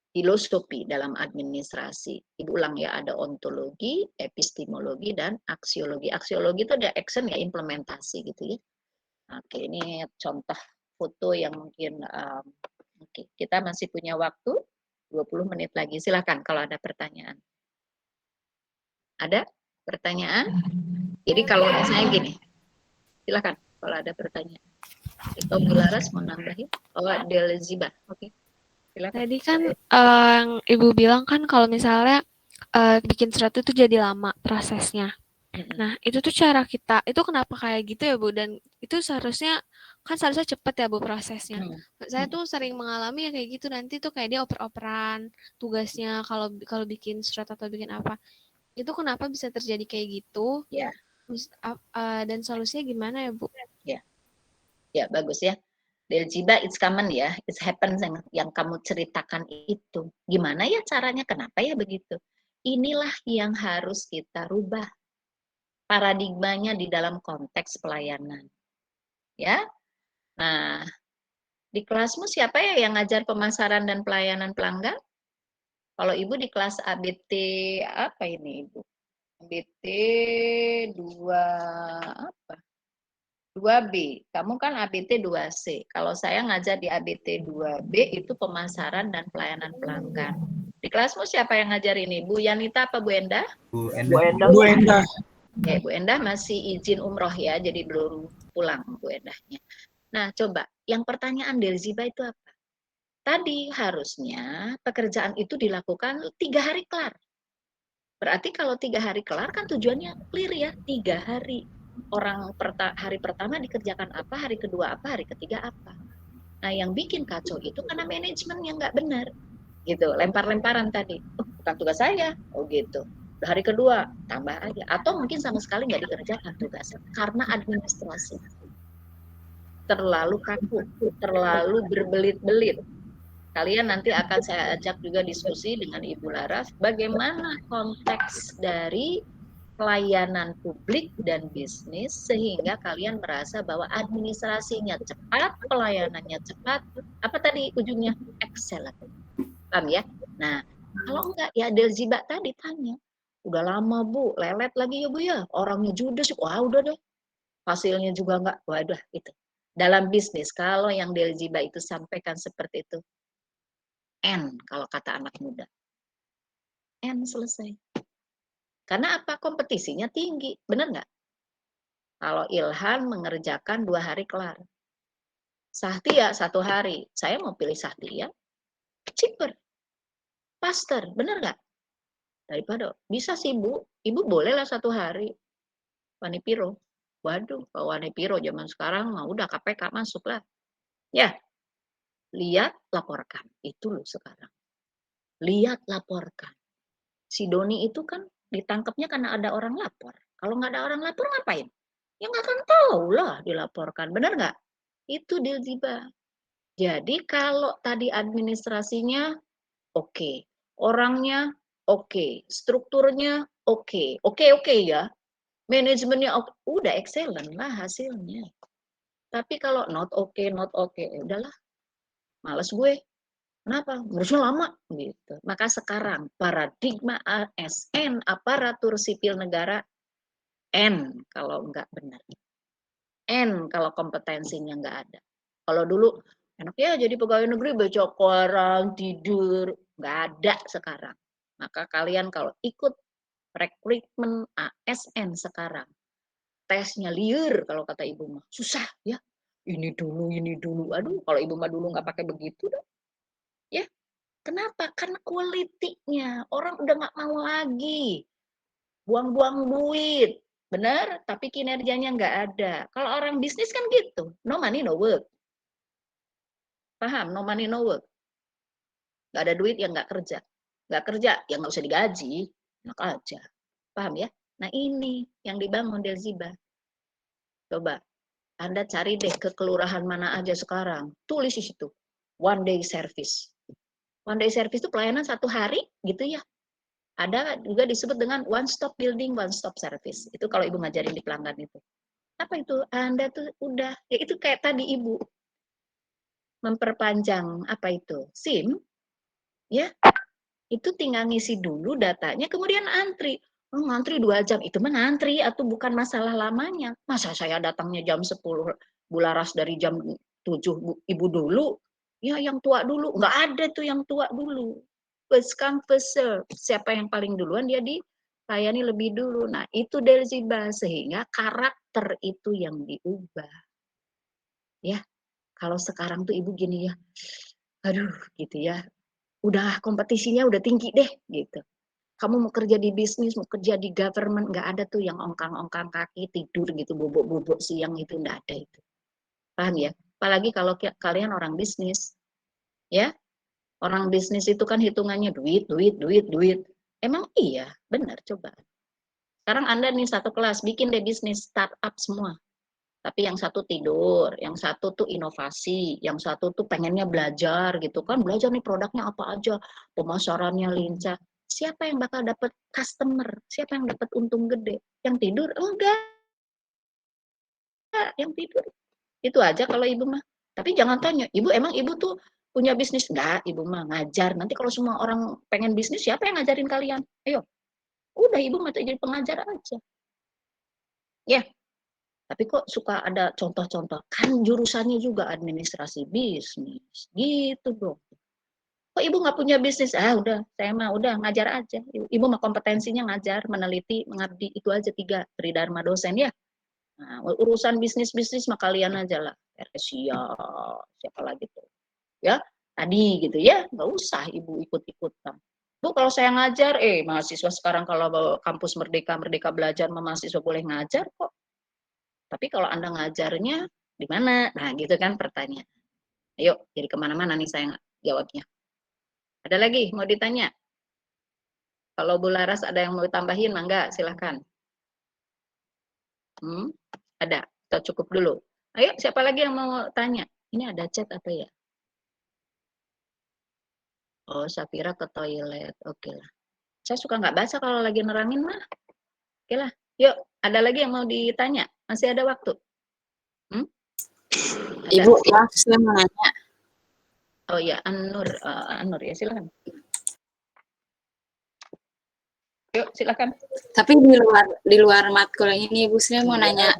filosofi dalam administrasi. Ibu ulang ya, ada ontologi, epistemologi, dan aksiologi. Aksiologi itu ada action ya, implementasi gitu ya. Oke, ini contoh foto yang mungkin oke, kita masih punya waktu 20 menit lagi. Silakan kalau ada pertanyaan. Ada pertanyaan? Jadi kalau misalnya gini, silakan kalau ada pertanyaan. Itu Bularas mau nambahin? Oh, Delziba. Oke. Silakan. Tadi kan yang Ibu bilang kan kalau misalnya bikin surat itu jadi lama prosesnya. Nah, itu tuh cara kita, itu kenapa kayak gitu ya Bu? Dan itu seharusnya cepet ya Bu prosesnya. Saya tuh sering mengalami ya kayak gitu, nanti tuh kayak dia oper-operan tugasnya kalau bikin surat atau bikin apa. Itu kenapa bisa terjadi kayak gitu? Ya. Dan solusinya gimana ya Bu? Ya, bagus ya. Delziba, it's common ya, it happens yang kamu ceritakan itu. Gimana ya caranya, kenapa ya begitu? Inilah yang harus kita rubah paradigmanya di dalam konteks pelayanan. Ya, nah di kelasmu siapa ya yang ngajar pemasaran dan pelayanan pelanggan? Kalau ibu di kelas ABT apa ini ibu? ABT 2 apa? 2B, kamu kan ABT 2C. Kalau saya ngajar di ABT 2B itu pemasaran dan pelayanan pelanggan. Di kelasmu siapa yang ngajar ini? Bu Yanita apa Bu Endah? Bu Endah. Oke, Bu Endah masih izin umroh ya, jadi belum pulang Bu Endahnya. Nah, coba, yang pertanyaan Delziba itu apa? Tadi harusnya pekerjaan itu dilakukan 3 hari kelar. Berarti kalau 3 hari kelar kan tujuannya clear ya, 3 hari. Orang hari pertama dikerjakan apa, hari kedua apa, hari ketiga apa. Nah yang bikin kacau itu karena manajemen yang nggak benar. Gitu, lempar-lemparan tadi. Oh, bukan tugas saya. Oh gitu. Hari kedua tambah aja. Atau mungkin sama sekali nggak dikerjakan tugasnya. Karena administrasi. Terlalu kaku, terlalu berbelit-belit. Kalian nanti akan saya ajak juga diskusi dengan Ibu Laras. Bagaimana konteks dari pelayanan publik dan bisnis sehingga kalian merasa bahwa administrasinya cepat, pelayanannya cepat, apa tadi ujungnya? Excellent. Paham ya? Nah, kalau enggak ya Delziba tadi tanya, udah lama Bu, lelet lagi ya Bu ya, orangnya judes, wah udah deh, hasilnya juga enggak, waduh itu. Dalam bisnis, kalau yang Delziba itu sampaikan seperti itu, N kalau kata anak muda, N selesai. Karena apa? Kompetisinya tinggi, benar nggak? Kalau Ilhan mengerjakan 2 hari kelar. Sahtia 1 hari. Saya mau pilih Sahtia. Cheaper. Faster. Benar nggak? Daripada, bisa sih Bu. Ibu bolehlah 1 hari. Wanipiro. Waduh, kalau Wanipiro zaman sekarang mah udah KPK masuk lah. Ya, lihat, laporkan. Itu loh sekarang. Lihat, laporkan. Si Doni itu kan ditangkapnya karena ada orang lapor. Kalau nggak ada orang lapor ngapain? Ya nggak akan tahu lah dilaporkan, benar nggak? Itu Dilziba. Jadi kalau tadi administrasinya oke, orangnya oke, strukturnya oke ya, manajemennya udah excellent lah hasilnya. Tapi kalau not oke, ya udahlah, males gue. Kenapa? Ngurusnya lama gitu. Maka sekarang paradigma ASN, aparatur sipil negara, N kalau nggak benar. N kalau kompetensinya nggak ada. Kalau dulu enak ya jadi pegawai negeri baca koran, tidur, nggak ada sekarang. Maka kalian kalau ikut rekrutmen ASN sekarang, tesnya liar kalau kata ibu mah, susah ya. Ini dulu. Aduh, kalau ibu mah dulu nggak pakai begitu dong. Ya, kenapa? Karena kualitinya orang udah nggak mau lagi buang-buang duit. Benar, tapi kinerjanya nggak ada. Kalau orang bisnis kan gitu, no money, no work. Paham? No money, no work. Nggak ada duit, ya nggak kerja. Nggak kerja, ya nggak usah digaji. Enak aja. Paham ya? Nah ini yang dibangun Delziba. Coba, Anda cari deh ke kelurahan mana aja sekarang. Tulis di situ, one day service. One day service itu pelayanan 1 hari, gitu ya. Ada juga disebut dengan one stop building, one stop service. Itu kalau ibu ngajarin di pelanggan itu. Apa itu? Anda tuh udah, ya itu kayak tadi ibu memperpanjang apa itu? SIM, ya. Itu tinggal ngisi dulu datanya, kemudian antri. Oh, ngantri 2 jam, itu mah ngantri atau bukan masalah lamanya. Masa saya datangnya jam 10, Bularas dari jam 7, ibu dulu. Ya yang tua dulu, nggak ada tuh yang tua dulu. First come, first serve. Siapa yang paling duluan, dia dilayani lebih dulu. Nah, itu Delziba, sehingga karakter itu yang diubah. Ya, kalau sekarang tuh ibu gini ya, aduh gitu ya, udah kompetisinya udah tinggi deh gitu. Kamu mau kerja di bisnis, mau kerja di government, nggak ada tuh yang ongkang-ongkang kaki, tidur gitu, bobok-bobok siang itu, nggak ada itu. Paham ya? Apalagi kalau kalian orang bisnis, ya. Orang bisnis itu kan hitungannya duit. Emang iya, benar, coba. Sekarang Anda nih satu kelas, bikin deh bisnis startup semua. Tapi yang satu tidur, yang satu tuh inovasi, yang satu tuh pengennya belajar gitu kan. Belajar nih produknya apa aja, pemasarannya lincah. Siapa yang bakal dapat customer? Siapa yang dapat untung gede? Yang tidur? Enggak, yang tidur. Itu aja kalau ibu mah. Tapi jangan tanya, ibu emang ibu tuh punya bisnis? Enggak, ibu mah ngajar. Nanti kalau semua orang pengen bisnis, siapa yang ngajarin kalian? Ayo, udah ibu mah jadi pengajar aja. Ya, tapi kok suka ada contoh-contoh? Kan jurusannya juga administrasi bisnis. Gitu dong. Kok ibu nggak punya bisnis? Ah udah, saya mah udah ngajar aja. Ibu mah kompetensinya ngajar, meneliti, mengabdi. Itu aja 3, tridharma dosen ya. Nah, urusan bisnis-bisnis mah kalian aja lah. Resia, siapa lagi tuh. Ya, tadi gitu ya. Nggak usah ibu ikut-ikutan. Bu, kalau saya ngajar, mahasiswa sekarang kalau kampus Merdeka belajar, mahasiswa boleh ngajar kok. Tapi kalau Anda ngajarnya di mana? Nah, gitu kan pertanyaan. Ayo, jadi kemana-mana nih saya jawabnya. Ada lagi mau ditanya? Kalau Bu Laras ada yang mau tambahin, mangga, silahkan. Ada, kita cukup dulu. Ayo, siapa lagi yang mau tanya? Ini ada chat apa ya? Oh, Safira ke toilet. Oke lah. Saya suka nggak baca kalau lagi nerangin mah. Oke lah. Yuk, ada lagi yang mau ditanya? Masih ada waktu. Ibu, saya mau nanya. Oh ya, Anur ya, silakan. Yuk, silakan. Tapi di luar matkul ini, Ibu, saya mau nanya.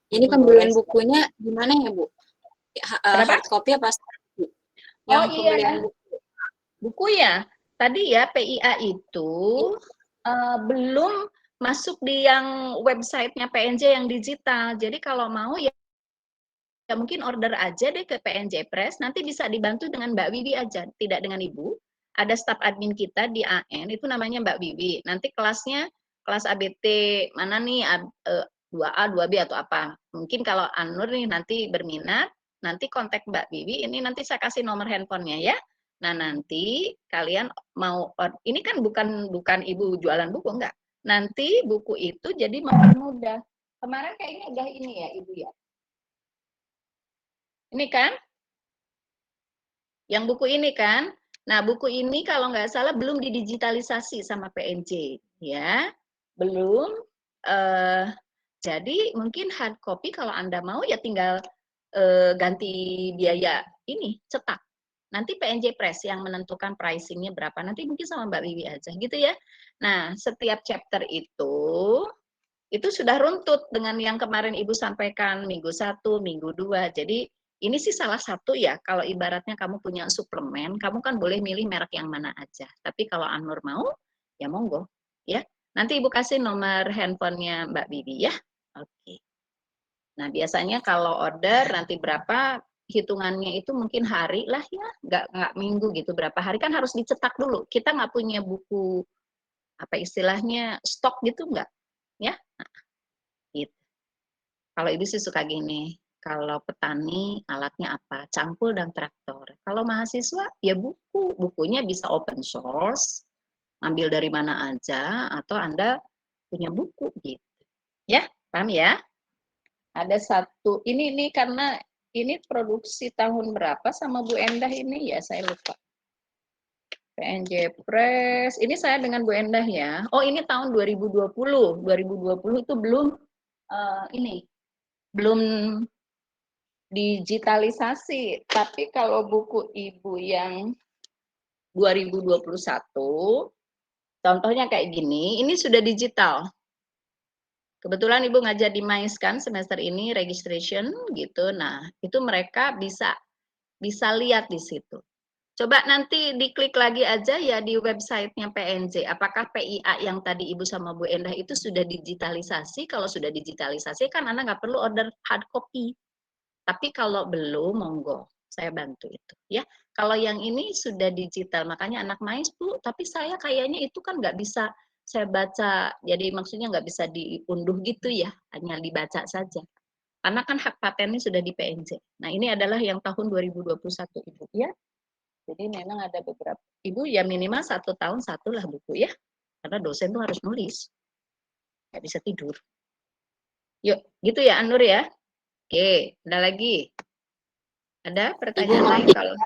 Ini pembelian bukunya gimana ya, Bu? Hard copy apa? Oh iya, buku ya. Tadi ya PIA itu belum masuk di yang websitenya PNJ yang digital. Jadi kalau mau ya mungkin order aja deh ke PNJ Press. Nanti bisa dibantu dengan Mbak Wiwi aja, tidak dengan Ibu. Ada staf admin kita di AN, itu namanya Mbak Wiwi. Nanti kelasnya kelas ABT mana nih, 2A, 2B atau apa. Mungkin kalau Anur nih nanti berminat, nanti kontak Mbak Wiwi, ini nanti saya kasih nomor handphonenya ya. Nah, nanti kalian mau, ini kan bukan ibu jualan buku, enggak. Nanti buku itu jadi mempermudah. Kemarin kayaknya udah ini ya, ibu ya. Ini kan? Yang buku ini kan? Nah, buku ini kalau nggak salah belum didigitalisasi sama PNJ, ya. Belum. Jadi mungkin hard copy kalau Anda mau ya tinggal ganti biaya ini, cetak. Nanti PNJ Press yang menentukan pricingnya berapa. Nanti mungkin sama Mbak Wiwi aja gitu ya. Nah, setiap chapter itu sudah runtut dengan yang kemarin Ibu sampaikan minggu 1, minggu 2. Jadi ini sih salah satu ya, kalau ibaratnya kamu punya suplemen, kamu kan boleh milih merek yang mana aja. Tapi kalau Anur mau, ya monggo. Ya, nanti Ibu kasih nomor handphonenya Mbak Bibi ya. Oke. Nah, biasanya kalau order nanti berapa, hitungannya itu mungkin hari lah ya, nggak minggu gitu, berapa hari kan harus dicetak dulu. Kita nggak punya buku, apa istilahnya, stok gitu nggak, ya. Nah, gitu. Kalau ibu sih suka gini, kalau petani alatnya apa, cangkul dan traktor. Kalau mahasiswa ya buku, bukunya bisa open source, ambil dari mana aja, atau Anda punya buku gitu. Ya, paham ya? Ada satu, ini karena ini produksi tahun berapa sama Bu Endah ini ya, saya lupa. PNJ Press, ini saya dengan Bu Endah ya. Oh, ini tahun 2020. 2020 itu belum ini belum digitalisasi. Tapi kalau buku Ibu yang 2021, contohnya kayak gini, ini sudah digital. Kebetulan Ibu ngajar di MAIS kan semester ini registration gitu. Nah, itu mereka bisa lihat di situ. Coba nanti diklik lagi aja ya di websitenya PNJ. Apakah PIA yang tadi Ibu sama Bu Endah itu sudah digitalisasi? Kalau sudah digitalisasi kan Anda nggak perlu order hard copy. Tapi kalau belum, monggo. Saya bantu itu. Ya, kalau yang ini sudah digital, makanya anak MAIS Bu, tapi saya kayaknya itu kan nggak bisa saya baca, jadi maksudnya nggak bisa diunduh gitu ya, hanya dibaca saja. Karena kan hak patennya sudah di PNJ. Nah, ini adalah yang tahun 2021 Ibu ya. Jadi memang ada beberapa, Ibu ya minimal 1 tahun 1 lah buku ya. Karena dosen tuh harus nulis. Nggak bisa tidur. Yuk, gitu ya Anur ya. Oke, ada lagi? Ada pertanyaan lain kalau?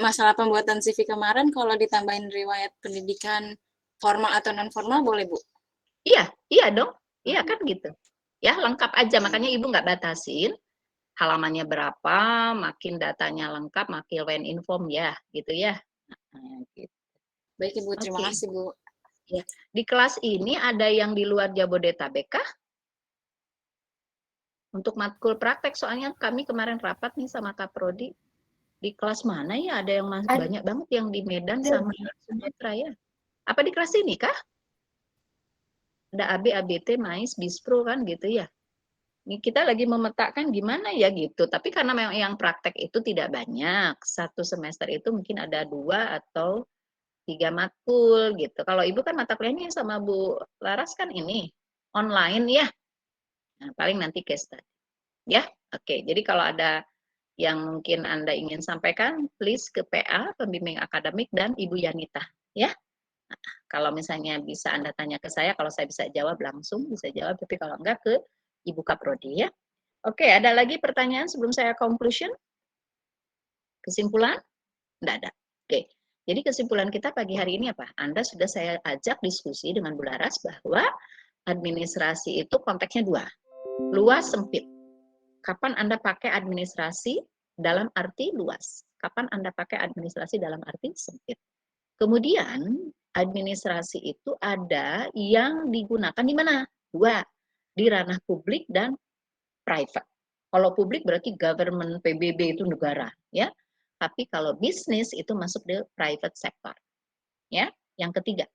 Masalah pembuatan CV kemarin kalau ditambahin riwayat pendidikan formal atau non formal boleh Bu? Iya dong. Iya kan gitu. Ya lengkap aja. Makanya Ibu nggak batasin halamannya berapa, makin datanya lengkap, makin when inform ya, gitu ya. Nah, gitu. Baik Ibu, terima kasih Bu. Ya. Di kelas ini ada yang di luar Jabodetabek kah? Untuk matkul praktek, soalnya kami kemarin rapat nih sama Kak Prodi. Di kelas mana ya? Ada yang banyak banget yang di Medan sama Sumatera ya. Apa di kelas ini kah? Ada AB, ABT, MAIS, BISPRO kan gitu ya. Ini kita lagi memetakan gimana ya gitu. Tapi karena memang yang praktek itu tidak banyak. Satu semester itu mungkin ada 2 atau 3 matkul gitu. Kalau Ibu kan mata kuliahnya sama Bu Laras kan ini online ya. Nah, paling nanti case study. Ya, oke. Jadi kalau ada yang mungkin Anda ingin sampaikan, please ke PA, pembimbing akademik, dan Ibu Yanita. Ya, nah, kalau misalnya bisa Anda tanya ke saya, kalau saya bisa jawab langsung, bisa jawab. Tapi kalau enggak ke Ibu Kaprodi ya. Oke, ada lagi pertanyaan sebelum saya conclusion? Kesimpulan? Enggak ada. Oke, jadi kesimpulan kita pagi hari ini apa? Anda sudah saya ajak diskusi dengan Bu Laras bahwa administrasi itu konteksnya 2. Luas, sempit. Kapan Anda pakai administrasi dalam arti luas? Kapan Anda pakai administrasi dalam arti sempit? Kemudian, administrasi itu ada yang digunakan di mana? 2. Di ranah publik dan private. Kalau publik berarti government, PBB itu negara, ya. Tapi kalau bisnis itu masuk di private sector. Ya. Yang ketiga,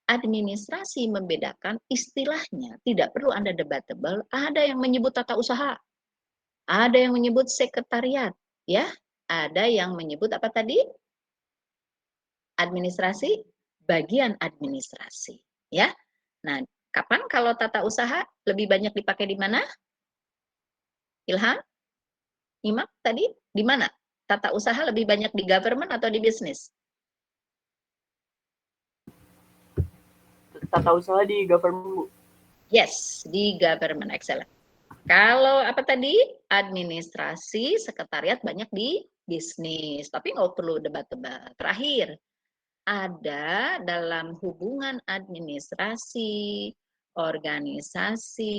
administrasi membedakan istilahnya, tidak perlu Anda debatable, ada yang menyebut tata usaha, ada yang menyebut sekretariat, ya. Ada yang menyebut apa tadi? Administrasi, bagian administrasi, ya. Nah, kapan kalau tata usaha lebih banyak dipakai di mana? Ilham? Imak tadi di mana? tata usaha lebih banyak di government atau di bisnis? Tata usaha di government, Bu. Yes, di government, excellent. Kalau apa tadi? Administrasi, sekretariat banyak di bisnis, tapi nggak perlu debat-debat. Terakhir, ada dalam hubungan administrasi, organisasi,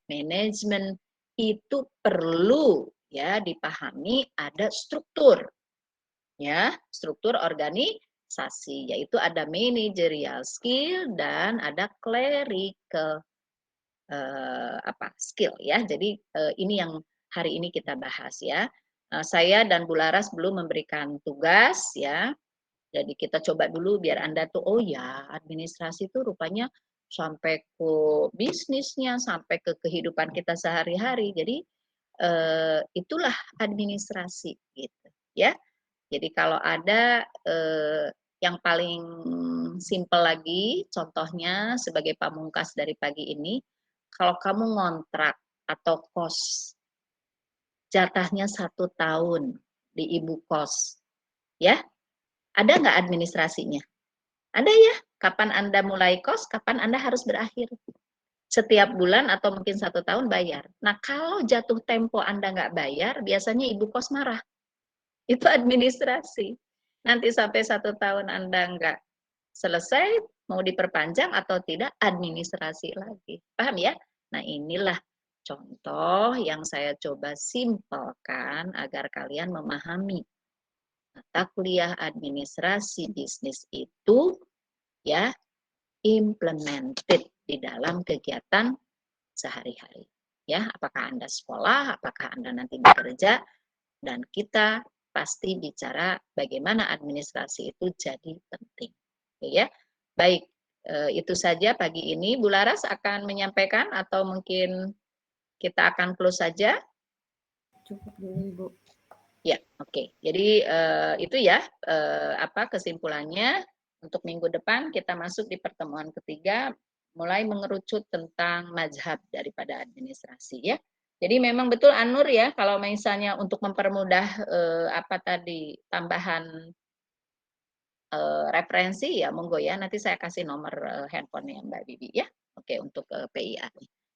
manajemen, itu perlu ya dipahami ada struktur. Ya, struktur organisasi, yaitu ada managerial skill dan ada clerical skill ya. Jadi ini yang hari ini kita bahas ya. Saya dan Bu Laras belum memberikan tugas ya. Jadi kita coba dulu biar Anda tuh, oh ya administrasi itu rupanya sampai ke bisnisnya, sampai ke kehidupan kita sehari-hari. Jadi itulah administrasi gitu ya. Jadi kalau ada yang paling simpel lagi, contohnya sebagai pamungkas dari pagi ini, kalau kamu ngontrak atau kos, jatahnya 1 tahun di ibu kos, ya, ada nggak administrasinya? Ada ya, kapan Anda mulai kos, kapan Anda harus berakhir. Setiap bulan atau mungkin 1 tahun bayar. Nah, kalau jatuh tempo Anda nggak bayar, biasanya ibu kos marah. Itu administrasi. Nanti sampai 1 tahun Anda nggak selesai, mau diperpanjang atau tidak, administrasi lagi. Paham ya? Nah, inilah contoh yang saya coba simpelkan agar kalian memahami. Mata kuliah administrasi bisnis itu ya implemented di dalam kegiatan sehari-hari. Ya, apakah Anda sekolah, apakah Anda nanti bekerja, dan kita pasti bicara bagaimana administrasi itu jadi penting. Oke, ya. Baik, itu saja pagi ini. Bu Laras akan menyampaikan atau mungkin kita akan close saja? Cukup dulu, Ibu. Ya, oke. Jadi itu ya kesimpulannya. Untuk minggu depan kita masuk di pertemuan ketiga, mulai mengerucut tentang mazhab daripada administrasi ya. Jadi memang betul Anur ya, kalau misalnya untuk mempermudah tambahan referensi ya monggo ya, nanti saya kasih nomor handphonenya Mbak Bibi ya. Oke, untuk PIA.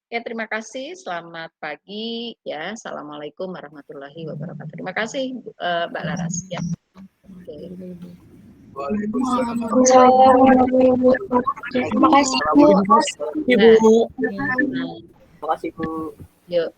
Oke, terima kasih. Selamat pagi ya. Assalamualaikum warahmatullahi wabarakatuh. Terima kasih Mbak Laras ya. Oke. Waalaikumsalam. Terima kasih, Bu. Terima kasih, Bu. Yuk,